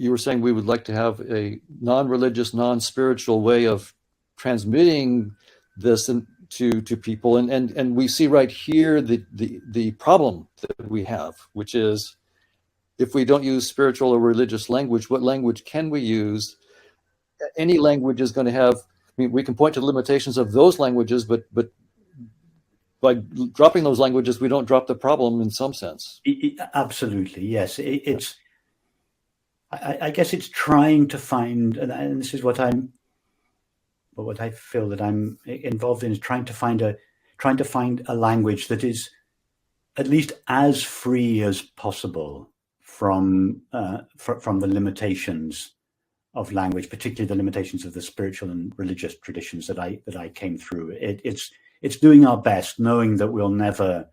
were saying we would like to have a non-religious, non-spiritual way of transmitting this to people, and we see right here the problem that we have, which is, if we don't use spiritual or religious language, what language can we use? Any language is going to have, I mean, we can point to the limitations of those languages, but by dropping those languages, we don't drop the problem in some sense. Absolutely, yes. I guess it's trying to find, and this is what I feel that I'm involved in, is trying to find a language that is at least as free as possible from the limitations of language, particularly the limitations of the spiritual and religious traditions that I came through. It's doing our best, knowing that we'll never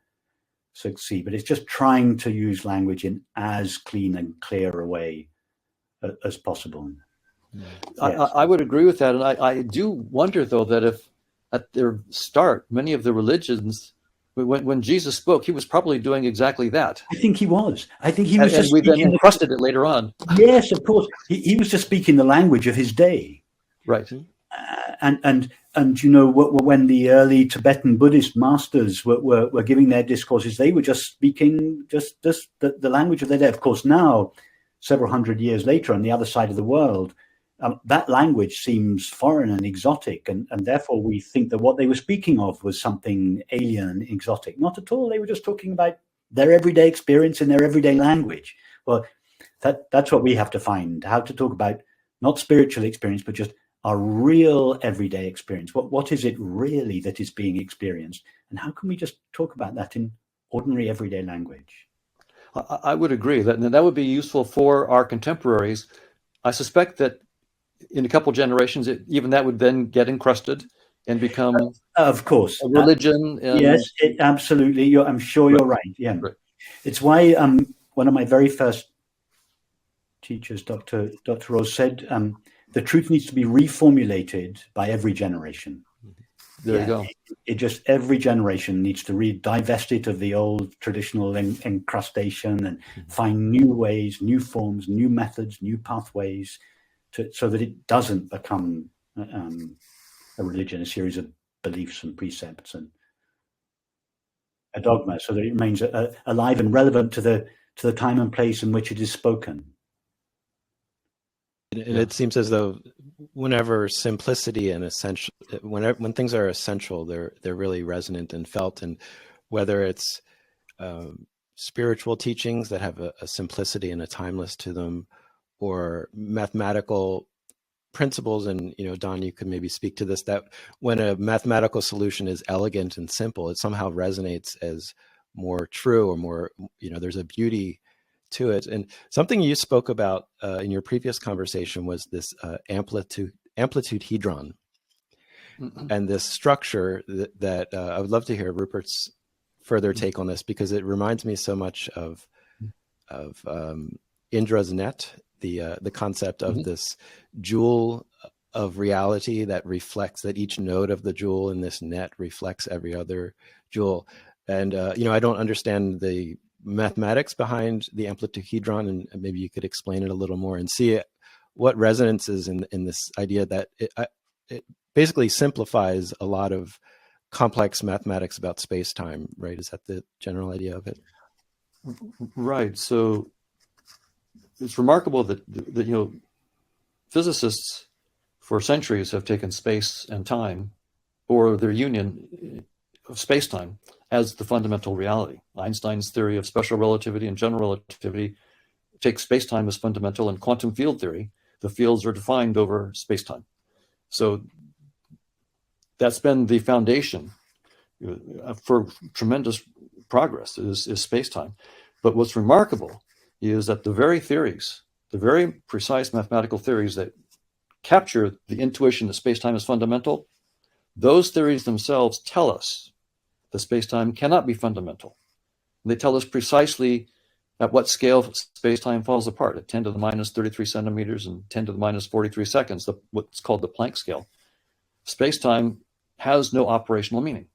succeed, but it's just trying to use language in as clean and clear a way as possible. Yes. I would agree with that, and I do wonder, though, that if at their start, many of the religions, when Jesus spoke, he was probably doing exactly that. I think he was. I think he was and we then encrusted it later on. Yes, of course. He was just speaking the language of his day. Right. And you know, when the early Tibetan Buddhist masters were giving their discourses, they were just speaking just the language of their day. Of course, now, several hundred years later, on the other side of the world, that language seems foreign and exotic, and therefore we think that what they were speaking of was something alien and exotic. Not at all. They were just talking about their everyday experience in their everyday language. Well, that's what we have to find, how to talk about not spiritual experience, but just our real everyday experience. What is it really that is being experienced? And how can we just talk about that in ordinary everyday language? I would agree that would be useful for our contemporaries. I suspect that in a couple generations, even that would then get encrusted and become, of course, a religion. Yes, absolutely. I'm sure you're right. Yeah, right. It's why one of my very first teachers, Dr. Rose, said the truth needs to be reformulated by every generation. There you go. It just, every generation needs to divest it of the old traditional encrustation and find new ways, new forms, new methods, new pathways, so that it doesn't become a religion, a series of beliefs and precepts and a dogma, so that it remains alive and relevant to the time and place in which it is spoken. And it seems as though whenever simplicity and essential, when things are essential, they're really resonant and felt. And whether it's spiritual teachings that have a simplicity and a timeless to them, or mathematical principles, and Don, you could maybe speak to this, that when a mathematical solution is elegant and simple, it somehow resonates as more true, or more, there's a beauty to it. And something you spoke about in your previous conversation was this amplitude hedron, and this structure that I would love to hear Rupert's further take on this, because it reminds me so much of Indra's net, the concept of this jewel of reality that reflects, that each node of the jewel in this net reflects every other jewel. And I don't understand the mathematics behind the amplitude-hedron, and maybe you could explain it a little more and see what resonance is in this idea that it basically simplifies a lot of complex mathematics about space-time, right? Is that the general idea of it? Right. So it's remarkable that physicists for centuries have taken space and time, or their union of space-time, as the fundamental reality. Einstein's theory of special relativity and general relativity takes space-time as fundamental, and quantum field theory, the fields are defined over space-time. So that's been the foundation for tremendous progress, is space-time. But what's remarkable is that the very precise mathematical theories that capture the intuition that space-time is fundamental, those theories themselves tell us that space-time cannot be fundamental. They tell us precisely at what scale space-time falls apart, at 10 to the minus 33 centimeters and 10 to the minus 43 seconds, what's called the Planck scale. Space-time has no operational meaning.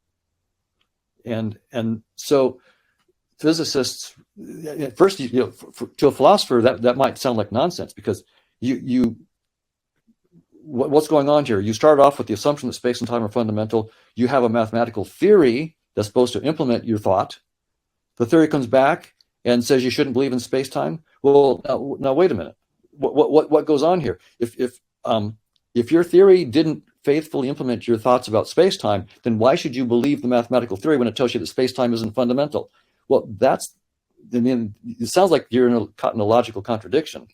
And so physicists, at first, to a philosopher, that might sound like nonsense, because what's going on here? You start off with the assumption that space and time are fundamental. You have a mathematical theory that's supposed to implement your thought. The theory comes back and says you shouldn't believe in space-time. Well, now wait a minute. What goes on here? If your theory didn't faithfully implement your thoughts about space-time, then why should you believe the mathematical theory when it tells you that space-time isn't fundamental? Well, it sounds like you're caught in a logical contradiction,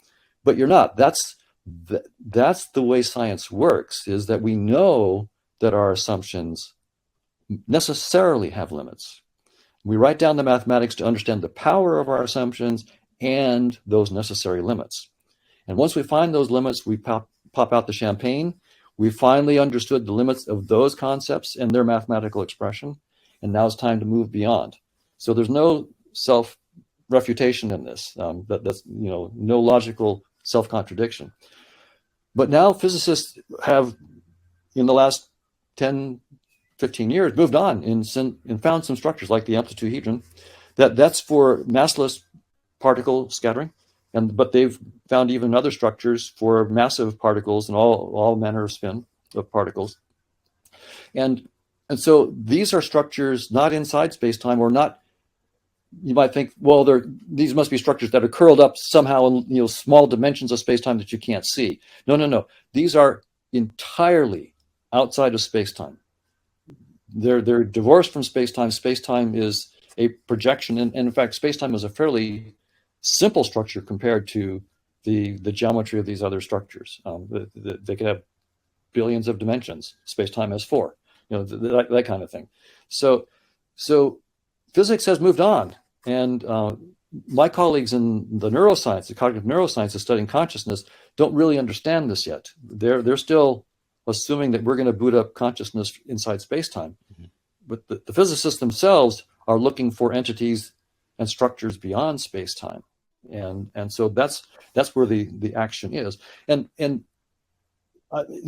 but you're not. That's the way science works, is that we know that our assumptions necessarily have limits. We write down the mathematics to understand the power of our assumptions and those necessary limits. And once we find those limits, we pop out the champagne. We finally understood the limits of those concepts and their mathematical expression, and now it's time to move beyond. So there's no self-refutation in this. That's no logical self-contradiction. But now physicists have, in the last 10, 15 years, moved on and found some structures like the amplitude-hedron that's for massless particle scattering, but they've found even other structures for massive particles and all manner of spin of particles. And so these are structures not inside space-time, or not. You might think, well, these must be structures that are curled up somehow in small dimensions of space-time that you can't see. No. These are entirely outside of space-time. They're divorced from space-time. Space-time is a projection, and in fact, space-time is a fairly simple structure compared to the geometry of these other structures. They could have billions of dimensions. Space-time has 4. That kind of thing. So physics has moved on, and my colleagues in the neuroscience, the cognitive neurosciences studying consciousness, don't really understand this yet. They're still assuming that we're going to boot up consciousness inside space-time. Mm-hmm. But the physicists themselves are looking for entities and structures beyond space-time, and so that's where the action is. And in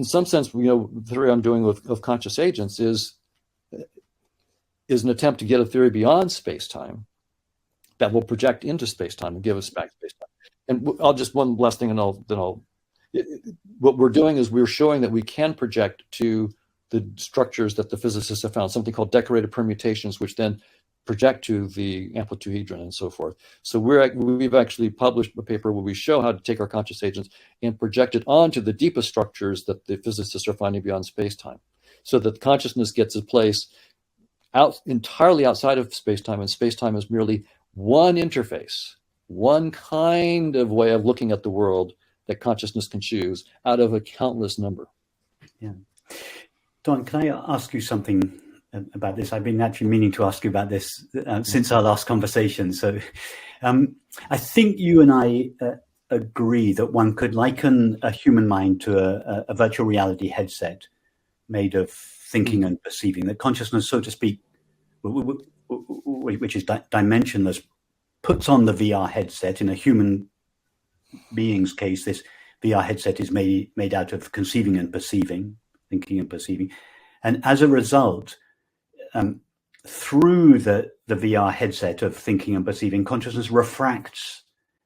some sense, the theory I'm doing of conscious agents is an attempt to get a theory beyond space-time that will project into space-time and give us back space-time. And I'll just one last thing, and what we're doing is we're showing that we can project to the structures that the physicists have found, something called decorated permutations, which then project to the amplitude-hedron and so forth. So we've actually published a paper where we show how to take our conscious agents and project it onto the deepest structures that the physicists are finding beyond space-time, so that consciousness gets a place entirely outside of space-time, and space-time is merely one interface, one kind of way of looking at the world that consciousness can choose out of a countless number. Yeah. Don, can I ask you something about this? I've been actually meaning to ask you about this since our last conversation. So I think you and I agree that one could liken a human mind to a virtual reality headset made of thinking and perceiving, that consciousness, so to speak, which is dimensionless, puts on the VR headset. In a human being's case, this VR headset is made out of conceiving and perceiving, thinking and perceiving. And as a result, through the VR headset of thinking and perceiving, consciousness refracts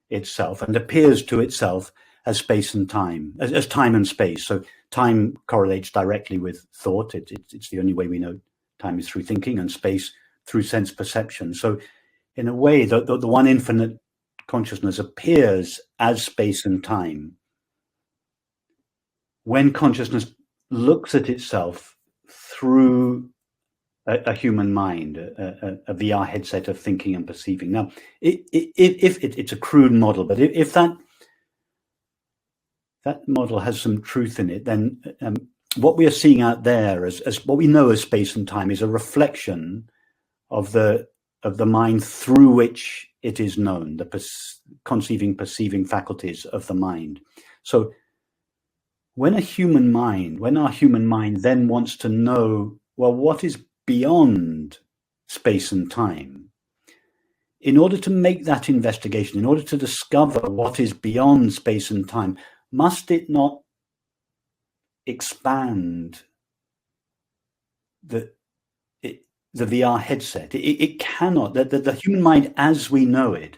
itself and appears to itself as space and time, as time and space. So time correlates directly with thought. It's the only way we know time is through thinking, and space through sense perception. So in a way, the one infinite consciousness appears as space and time. When consciousness looks at itself through a human mind, a VR headset of thinking and perceiving. Now, if it's a crude model, but if that model has some truth in it, then what we are seeing out there as what we know as space and time is a reflection of the mind through which it is known, the conceiving, perceiving faculties of the mind. So when our human mind then wants to know, well, what is beyond space and time, in order to make that investigation, in order to discover what is beyond space and time, must it not expand the VR headset? It cannot, the human mind as we know it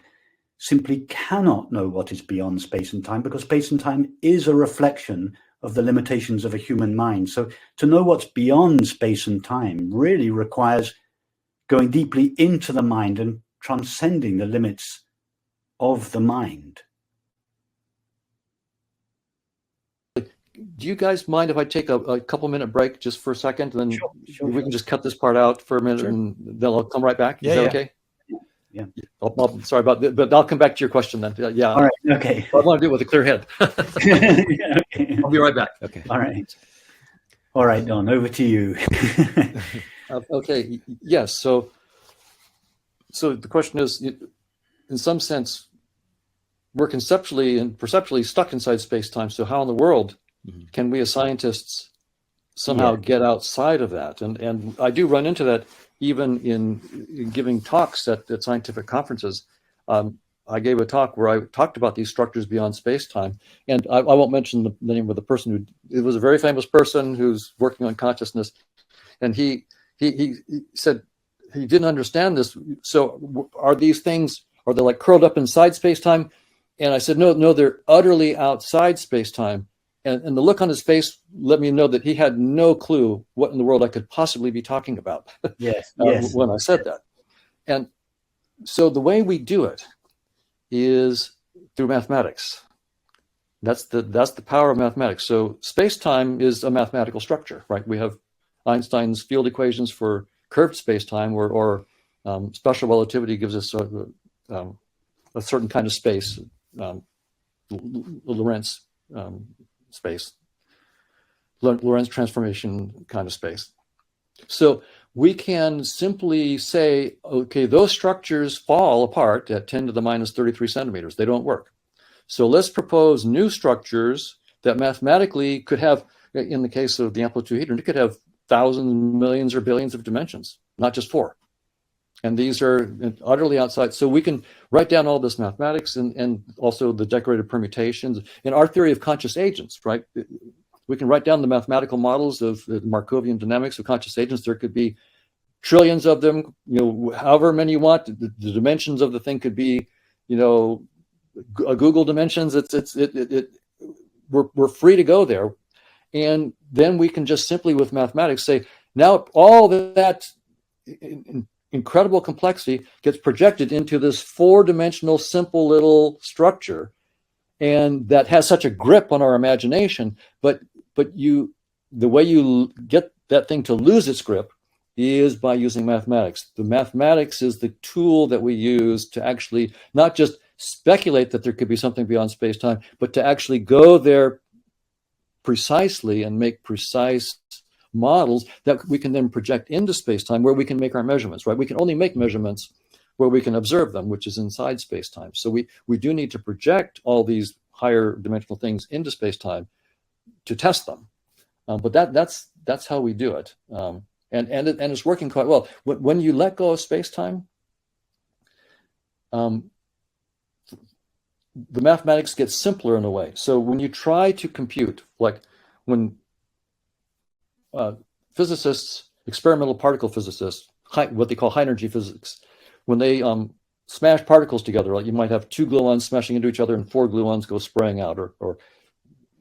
simply cannot know what is beyond space and time, because space and time is a reflection of the limitations of a human mind. So to know what's beyond space and time really requires going deeply into the mind and transcending the limits of the mind. Do you guys mind if I take a couple minute break just for a second, and then Sure. we can just cut this part out for a minute, and then I'll come right back? Is that okay? Yeah. Sorry about that, but I'll come back to your question then. Yeah. All right. Okay. I want to do it with a clear head. Okay. I'll be right back. Okay. All right, Don, over to you. Okay. Yes. So the question is, in some sense, we're conceptually and perceptually stuck inside space-time. So how in the world can we as scientists somehow get outside of that? And I do run into that even in giving talks at scientific conferences. I gave a talk where I talked about these structures beyond space-time, and I won't mention the name of the person it was a very famous person who's working on consciousness, and he said he didn't understand this. So are these things, are they like curled up inside space-time? And I said, no, they're utterly outside space-time. And the look on his face let me know that he had no clue what in the world I could possibly be talking about. Yes. When I said that. And so the way we do it is through mathematics. That's the power of mathematics. So space-time is a mathematical structure, right? We have Einstein's field equations for curved space-time, or special relativity gives us a certain kind of space, Lorentz space, Lorentz transformation kind of space. So we can simply say, okay, those structures fall apart at 10 to the minus 33 centimeters. They don't work. So let's propose new structures that mathematically could have, in the case of the amplitude hedron, it could have thousands, millions, or billions of dimensions, not just 4. And these are utterly outside. So we can write down all this mathematics and also the decorated permutations. In our theory of conscious agents, right, we can write down the mathematical models of the Markovian dynamics of conscious agents. There could be trillions of them, however many you want. The dimensions of the thing could be, a Google dimensions. We're free to go there. And then we can just simply with mathematics say, now all that incredible complexity gets projected into this 4-dimensional simple little structure, and that has such a grip on our imagination. But the way you get that thing to lose its grip is by using mathematics. The mathematics is the tool that we use to actually not just speculate that there could be something beyond space-time, but to actually go there precisely and make precise models that we can then project into space-time, where we can make our measurements, right? We can only make measurements where we can observe them, which is inside space-time. So we do need to project all these higher dimensional things into space-time to test them. But that's how we do it. And it's working quite well. When you let go of space-time, the mathematics gets simpler in a way. So when you try to compute, like when physicists, experimental particle physicists, what they call high energy physics, when they smash particles together, like you might have 2 gluons smashing into each other and 4 gluons go spraying out, or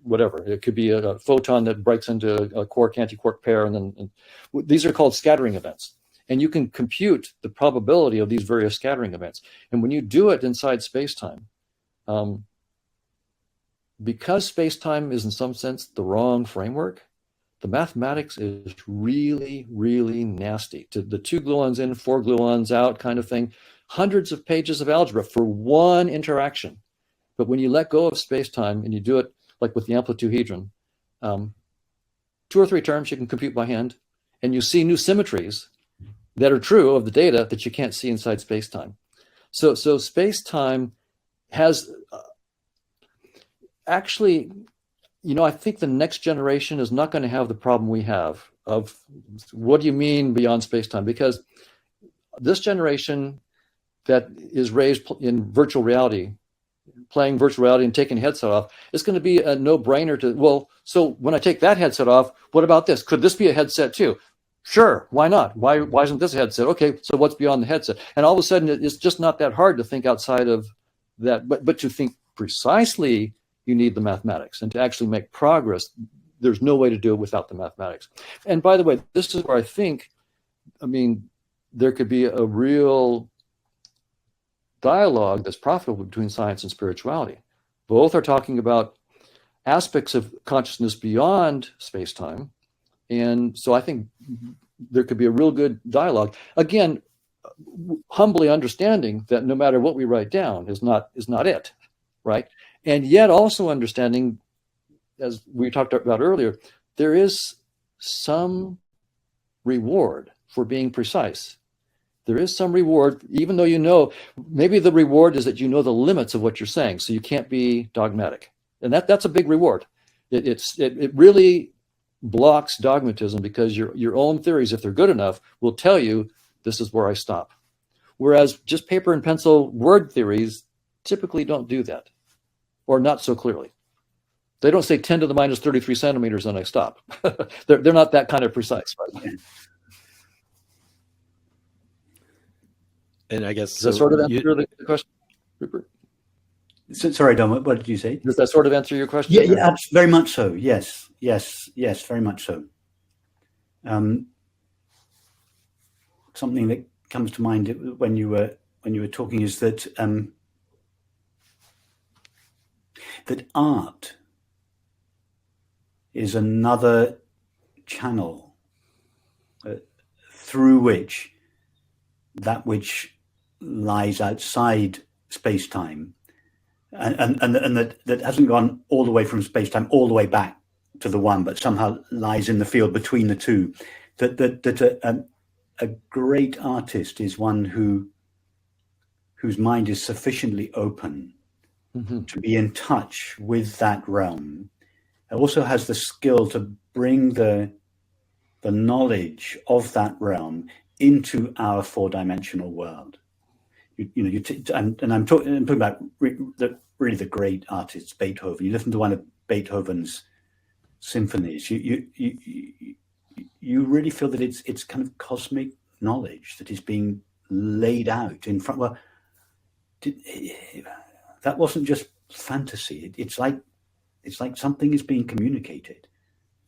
whatever. It could be a photon that breaks into a quark-antiquark pair, and these are called scattering events. And you can compute the probability of these various scattering events. And when you do it inside space-time, because space-time is in some sense the wrong framework, the mathematics is really, really nasty. To the 2 gluons in, 4 gluons out kind of thing. Hundreds of pages of algebra for one interaction. But when you let go of space-time and you do it like with the amplitude hedron, 2 or 3 terms you can compute by hand, and you see new symmetries that are true of the data that you can't see inside space-time. So space-time has actually, I think the next generation is not going to have the problem we have of what do you mean beyond space-time? Because this generation that is raised in virtual reality, playing virtual reality and taking a headset off, it's going to be a no-brainer to, well, so when I take that headset off, what about this? Could this be a headset too? Sure, why not? Why isn't this a headset? Okay, so what's beyond the headset? And all of a sudden, it's just not that hard to think outside of that. But to think precisely, you need the mathematics. And to actually make progress, there's no way to do it without the mathematics. And by the way, this is where I mean, there could be a real dialogue that's profitable between science and spirituality. Both are talking about aspects of consciousness beyond space-time. And so I think there could be a real good dialogue. Again, humbly understanding that no matter what we write down is not it, right? And yet also understanding, as we talked about earlier, there is some reward for being precise. There is some reward, even though maybe the reward is that the limits of what you're saying, so you can't be dogmatic. And that's a big reward. It really blocks dogmatism, because your own theories, if they're good enough, will tell you this is where I stop. Whereas just paper and pencil word theories typically don't do that, or not so clearly. They don't say 10 to the minus 33 centimeters and I stop. They're not that kind of precise. Right? And I guess does that sort of answer the question, Rupert? Sorry, Don, what did you say? Does that sort of answer your question? Yeah, very much so. Yes, very much so. Something that comes to mind when you were talking is that that art is another channel through which that which lies outside space-time and that hasn't gone all the way from space-time all the way back to the one, but somehow lies in the field between the two. That a great artist is one whose mind is sufficiently open to be in touch with that realm. It also has the skill to bring the knowledge of that realm into our four-dimensional world. I'm talking about really the great artists, Beethoven. You listen to one of Beethoven's symphonies, you really feel that it's kind of cosmic knowledge that is being laid out in front. Well, that wasn't just fantasy. It's like something is being communicated.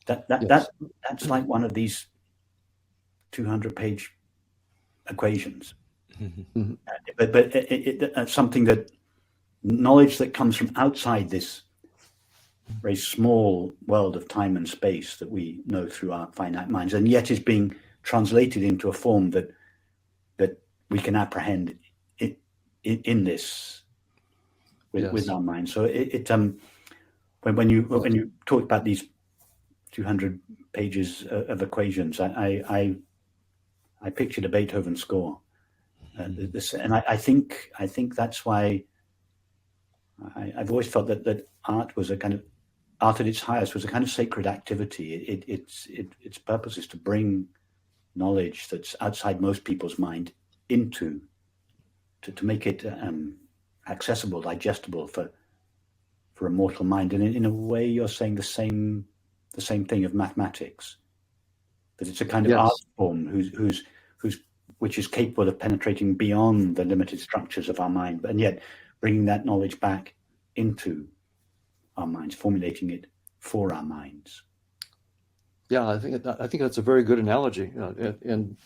That's like one of these 200-page equations. But something that knowledge that comes from outside this very small world of time and space that we know through our finite minds, and yet is being translated into a form that we can apprehend in this with our minds. So when you talk about these 200 pages of equations, I pictured a Beethoven score. And I think that's why I've always felt that art was art at its highest was a kind of sacred activity. Its purpose is to bring knowledge that's outside most people's mind into to make it accessible, digestible for a mortal mind. And in a way, you're saying the same thing of mathematics, that it's a kind of art form which is capable of penetrating beyond the limited structures of our mind, and yet bringing that knowledge back into our minds, formulating it for our minds. Yeah, I think that's a very good analogy, and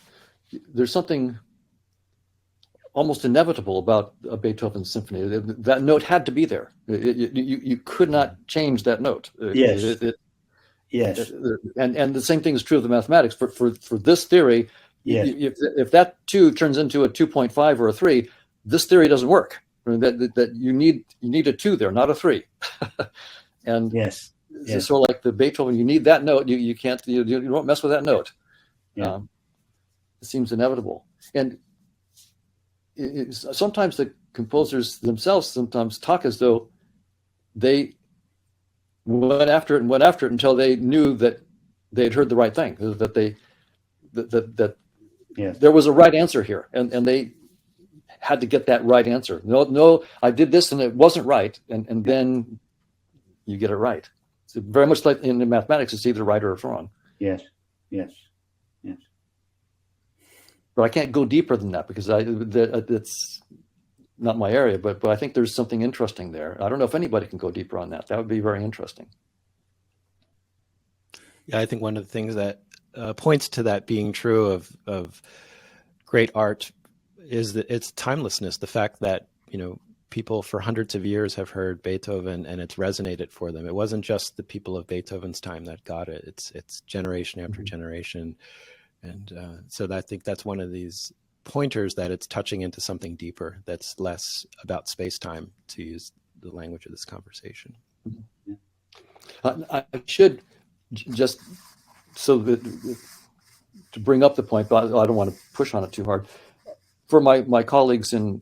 there's something almost inevitable about a Beethoven symphony. That note had to be there. You could not change that note. Yes. Yes. And the same thing is true of the mathematics. For this theory, yes. If that 2 turns into a 2.5 or a 3, this theory doesn't work. That you need a 2 there, not a 3. And yes. It's sort of like the Beethoven. You need that note. You can't. You don't mess with that note. Yeah. It seems inevitable. And sometimes the composers themselves sometimes talk as though they went after it until they knew that they had heard the right thing, that Yes. there was a right answer here, and they had to get that right answer. No, I did this and it wasn't right, and then you get it right. So very much like in mathematics, it's either right or it's wrong. Yes. Yes. Yes. But I can't go deeper than that because it's not my area. But I think there's something interesting there. I don't know if anybody can go deeper on that. That would be very interesting. Yeah, I think one of the things that points to that being true of great art is that its timelessness. The fact that, you know, people for hundreds of years have heard Beethoven and it's resonated for them. It wasn't just the people of Beethoven's time that got it. It's generation after generation. And so I think that's one of these pointers that it's touching into something deeper that's less about space-time, to use the language of this conversation. I should just, so that, to bring up the point, but I don't want to push on it too hard. For my colleagues in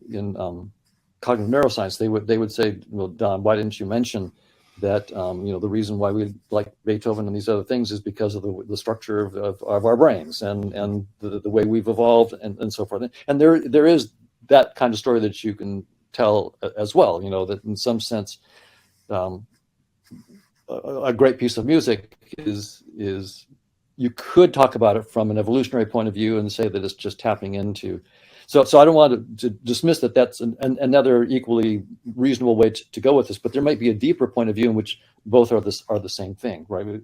cognitive neuroscience, they would say, well, Don, why didn't you mention that the reason why we like Beethoven and these other things is because of the structure of our brains and the way we've evolved and so forth. And there is that kind of story that you can tell as well. You know, that in some sense, a great piece of music is you could talk about it from an evolutionary point of view and say that it's just tapping into. So I don't want to dismiss that that's another equally reasonable way to go with this, but there might be a deeper point of view in which both are the same thing, right?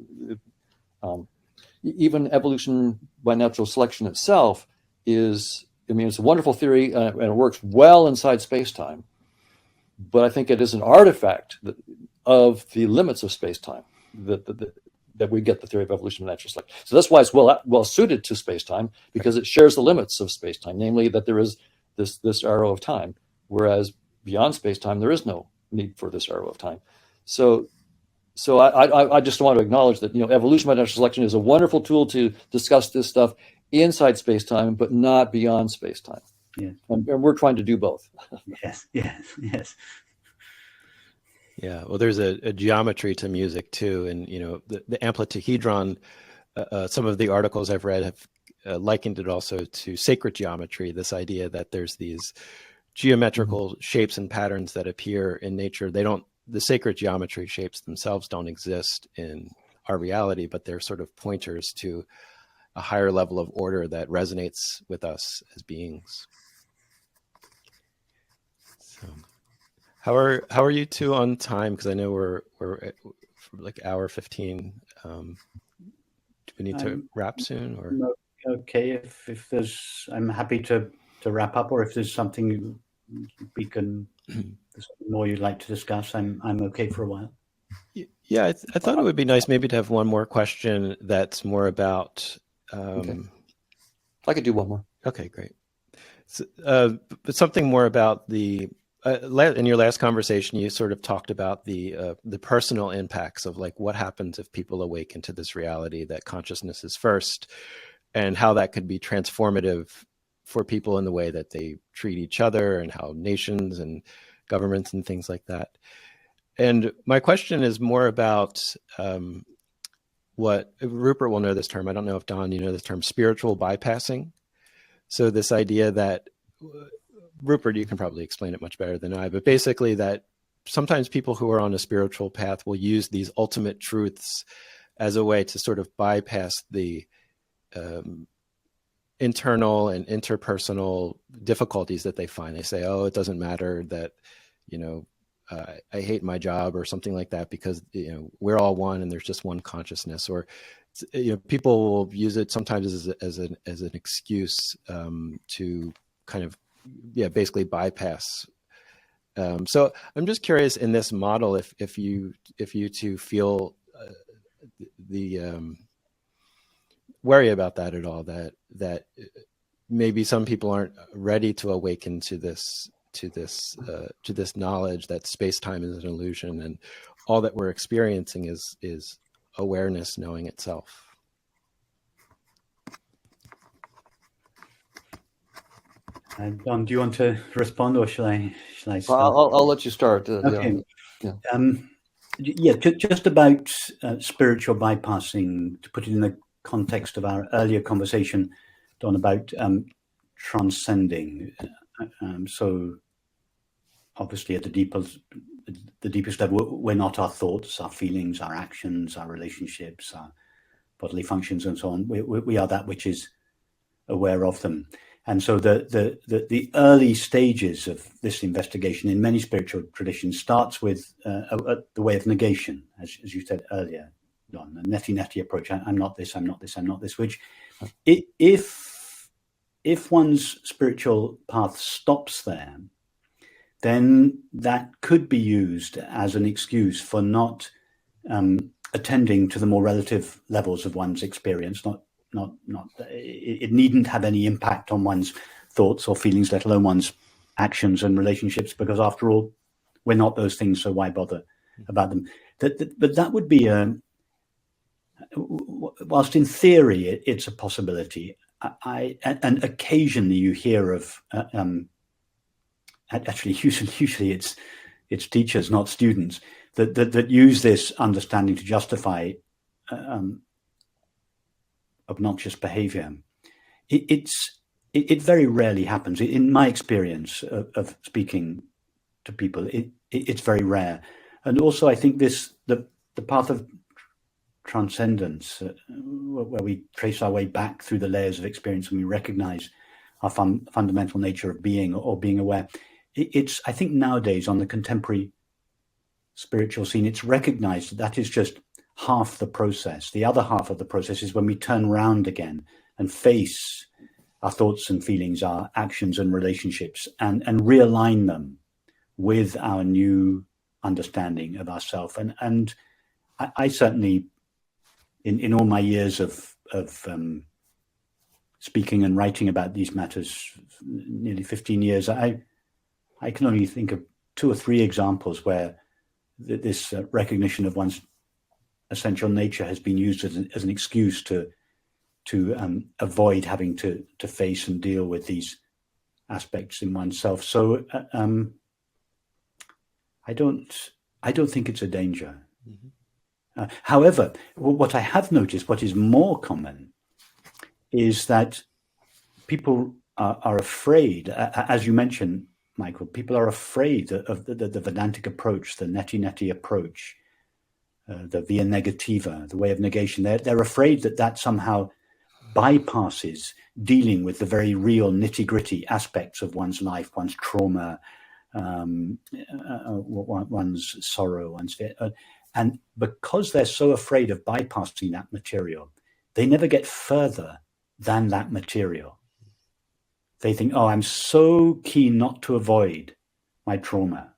Even evolution by natural selection itself is, I mean, it's a wonderful theory and it works well inside space-time, but I think it is an artifact of the limits of space-time that we get the theory of evolution by natural selection. So that's why it's well suited to space-time, because it shares the limits of space-time, namely that there is this arrow of time, whereas beyond space-time there is no need for this arrow of time. So I just want to acknowledge that, you know, evolution by natural selection is a wonderful tool to discuss this stuff inside space-time, but not beyond space-time. Yes. And we're trying to do both. Yes. Yeah, well, there's a geometry to music too, and you know the amplitahedron. Some of the articles I've read have likened it also to sacred geometry. This idea that there's these geometrical shapes and patterns that appear in nature. The sacred geometry shapes themselves don't exist in our reality, but they're sort of pointers to a higher level of order that resonates with us as beings. So. How are you two on time? Because I know we're at like hour 15. Do we need to wrap soon? Or Okay, if there's, I'm happy to wrap up, or if there's something we can, there's something more you'd like to discuss, I'm okay for a while. Yeah, I thought it would be nice maybe to have one more question that's more about. Okay. I could do one more. Okay, great. So, but something more about the. In your last conversation, you sort of talked about the personal impacts of like what happens if people awaken to this reality that consciousness is first, and how that could be transformative for people in the way that they treat each other and how nations and governments and things like that. And my question is more about what Rupert will know this term. I don't know if Don, you know this term, spiritual bypassing. So this idea that Rupert, you can probably explain it much better than I, but basically that sometimes people who are on a spiritual path will use these ultimate truths as a way to sort of bypass the internal and interpersonal difficulties that they find. They say, oh, it doesn't matter that, you know, I hate my job or something like that because, you know, we're all one and there's just one consciousness. Or, you know, people will use it sometimes as an excuse to kind of, basically bypass. So I'm just curious in this model, if you two feel the worry about that at all, that maybe some people aren't ready to awaken to this knowledge that space-time is an illusion and all that we're experiencing is awareness knowing itself. Don, do you want to respond, or shall I? I'll let you start. Okay. Yeah, just about spiritual bypassing, to put it in the context of our earlier conversation, Don, about transcending. So obviously at the deepest level, we're not our thoughts, our feelings, our actions, our relationships, our bodily functions, and so on. We are that which is aware of them. And so the early stages of this investigation in many spiritual traditions starts with the way of negation, as you said earlier, Don, the neti approach. I'm not this, I'm not this, I'm not this, which if one's spiritual path stops there, then that could be used as an excuse for not attending to the more relative levels of one's experience. It needn't have any impact on one's thoughts or feelings, let alone one's actions and relationships, because after all, we're not those things, so why bother about them? But that would be whilst in theory it's a possibility, and occasionally you hear of actually usually it's teachers, not students, that use this understanding to justify obnoxious behavior. It very rarely happens. In my experience of speaking to people, it's very rare. And also, I think the path of transcendence, where we trace our way back through the layers of experience and we recognize our fundamental nature of being or being aware. It's, I think nowadays on the contemporary spiritual scene, it's recognized that is just half the process. The other half of the process is when we turn around again and face our thoughts and feelings, our actions and relationships, and realign them with our new understanding of ourselves. And I certainly, in all my years of speaking and writing about these matters, nearly 15 years, I can only think of 2 or 3 examples where this recognition of one's essential nature has been used as an excuse to avoid having to face and deal with these aspects in oneself. So I don't think it's a danger. Mm-hmm. However, what I have noticed, what is more common, is that people are afraid, as you mentioned, Michael, people are afraid of the Vedantic approach, the neti approach, the via negativa, the way of negation. They're afraid that somehow bypasses dealing with the very real nitty-gritty aspects of one's life, one's trauma, one's sorrow, one's fear. And because they're so afraid of bypassing that material, they never get further than that material. They think, oh, I'm so keen not to avoid my trauma.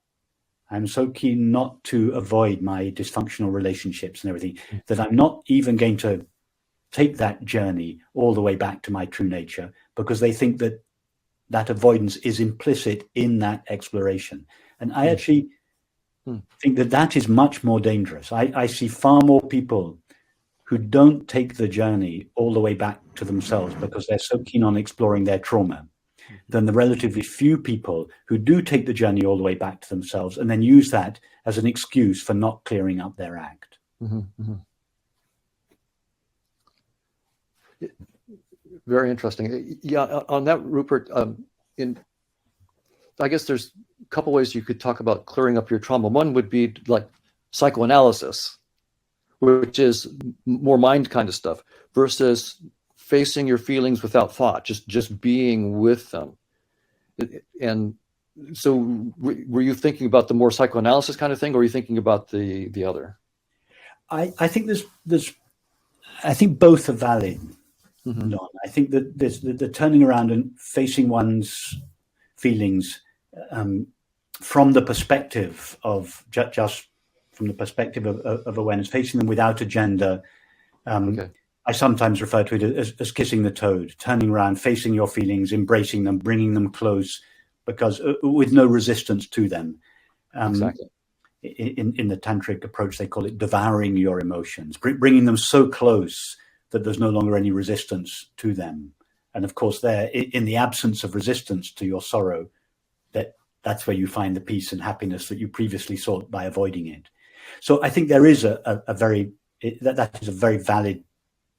I'm so keen not to avoid my dysfunctional relationships and everything, that I'm not even going to take that journey all the way back to my true nature, because they think that avoidance is implicit in that exploration. And I actually think that is much more dangerous. I see far more people who don't take the journey all the way back to themselves because they're so keen on exploring their trauma, than the relatively few people who do take the journey all the way back to themselves and then use that as an excuse for not clearing up their act. Mm-hmm, mm-hmm. Very interesting. Yeah, on that, Rupert, I guess there's a couple ways you could talk about clearing up your trauma. One would be like psychoanalysis, which is more mind kind of stuff, versus facing your feelings without thought, just being with them. And so were you thinking about the more psychoanalysis kind of thing, or are you thinking about the other? I think I think both are valid. Mm-hmm. No, I think that there's the turning around and facing one's feelings from the perspective of just from the perspective of awareness, facing them without agenda. Okay. I sometimes refer to it as kissing the toad, turning around, facing your feelings, embracing them, bringing them close, because with no resistance to them. Exactly. In the tantric approach, they call it devouring your emotions, bringing them so close that there's no longer any resistance to them. And of course, there, in the absence of resistance to your sorrow, that's where you find the peace and happiness that you previously sought by avoiding it. So I think there is that is a very valid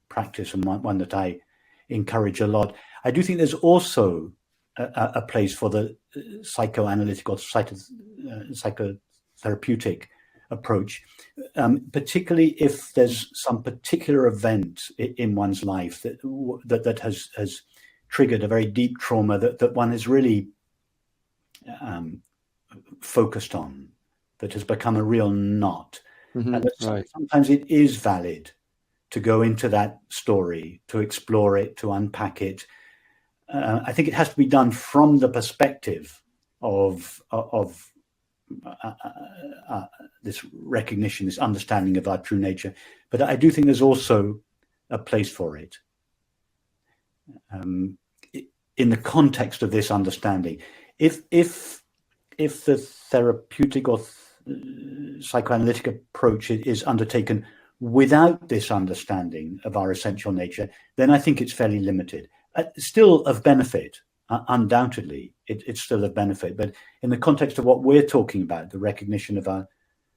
practice, and one that I encourage a lot. I do think there's also a place for the psychoanalytic or psychotherapeutic approach, particularly if there's some particular event in one's life that has triggered a very deep trauma that one is really focused on, that has become a real knot. Mm-hmm. And Right. sometimes it is valid to go into that story, to explore it, to unpack it. I think it has to be done from the perspective of this recognition, this understanding of our true nature. But I do think there's also a place for it in the context of this understanding. If the therapeutic or psychoanalytic approach is undertaken without this understanding of our essential nature, then I think it's fairly limited. Still of benefit, undoubtedly, it's still of benefit. But in the context of what we're talking about, the recognition of our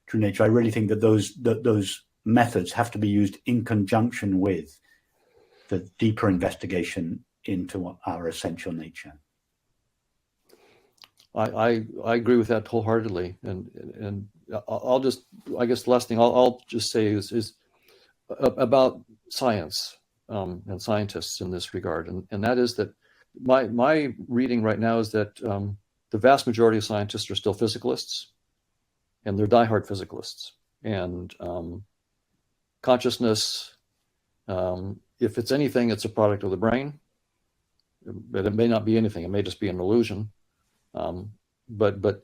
true nature, I really think that those methods have to be used in conjunction with the deeper investigation into our essential nature. I agree with that wholeheartedly, and I'll just, I guess the last thing I'll just say is about science and scientists in this regard, and that is that my reading right now is that the vast majority of scientists are still physicalists, and they're diehard physicalists, and consciousness, if it's anything, it's a product of the brain, but it may not be anything. It may just be an illusion. But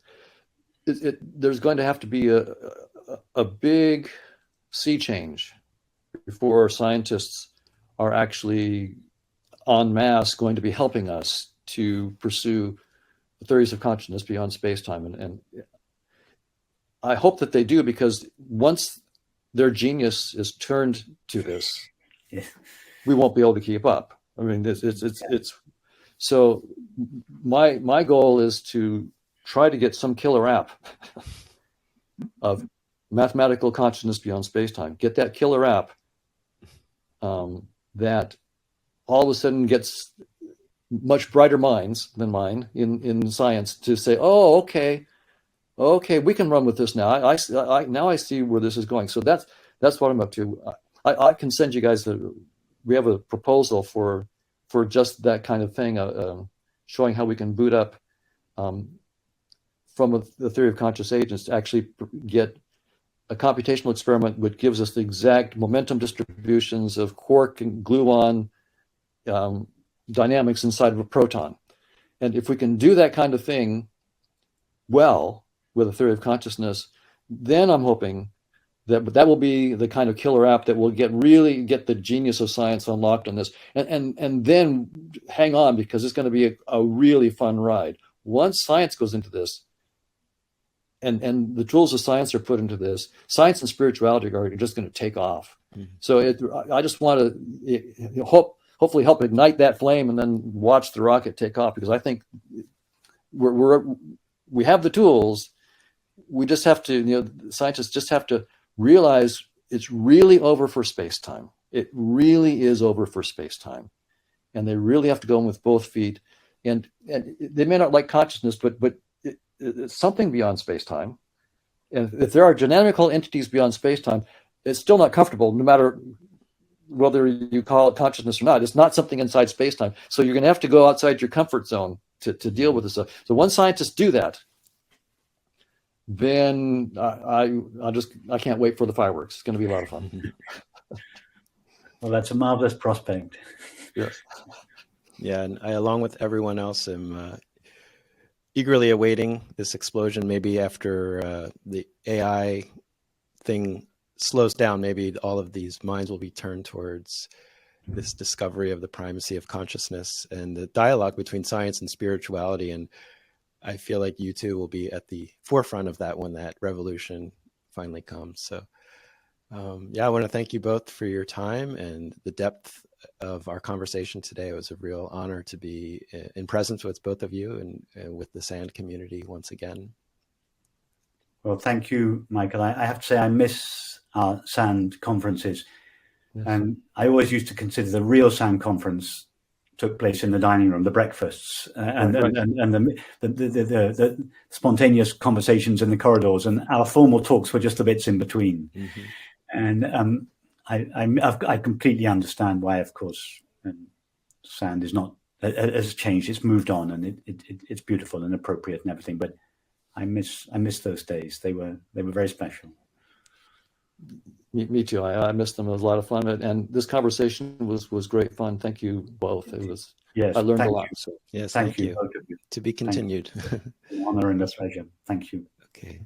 there's going to have to be a big sea change before scientists are actually en masse going to be helping us to pursue the theories of consciousness beyond space-time. And I hope that they do, because once their genius is turned to this, we won't be able to keep up. I mean, it's so my goal is to try to get some killer app of mathematical consciousness beyond space-time. Get that killer app that all of a sudden gets much brighter minds than mine in science to say, oh, okay, we can run with this now. I see where this is going. So that's what I'm up to. I can send you guys we have a proposal for just that kind of thing, showing how we can boot up from the theory of conscious agents to actually get a computational experiment which gives us the exact momentum distributions of quark and gluon dynamics inside of a proton. And if we can do that kind of thing well with a theory of consciousness, then I'm hoping that will be the kind of killer app that will really get the genius of science unlocked on this, and then hang on, because it's going to be a really fun ride. Once science goes into this, and the tools of science are put into this, science and spirituality are just going to take off. Mm-hmm. So I just want to hopefully help ignite that flame, and then watch the rocket take off, because I think we have the tools. We just have to, scientists just have to realize it's really over for space-time. It really is over for space-time. And they really have to go in with both feet. And they may not like consciousness, but it's something beyond space-time. And if there are dynamical entities beyond space-time, it's still not comfortable, no matter whether you call it consciousness or not. It's not something inside space-time. So you're going to have to go outside your comfort zone to deal with this stuff. So once scientists do that, then I can't wait for the fireworks. It's going to be a lot of fun. Well, that's a marvelous prospect. Yes. Yeah, and I, along with everyone else, am eagerly awaiting this explosion. Maybe after the AI thing slows down, maybe all of these minds will be turned towards this discovery of the primacy of consciousness and the dialogue between science and spirituality. And I feel like you two will be at the forefront of that when that revolution finally comes. So I want to thank you both for your time and the depth of our conversation today. It was a real honor to be in presence with both of you and with the SAND community once again. Well, thank you, Michael. I have to say I miss our SAND conferences. Yes. And I always used to consider the real SAND conference took place in the dining room, the breakfasts, and the spontaneous conversations in the corridors, and our formal talks were just the bits in between. Mm-hmm. And I completely understand why, of course, SAND is not has changed. It's moved on, and it's beautiful and appropriate and everything. But I miss those days. They were very special. Me too. I missed them. It was a lot of fun, and this conversation was great fun. Thank you both. It was. Yes, I learned a lot. So yes, thank you. To be continued. An honor and a pleasure. Thank you. Okay.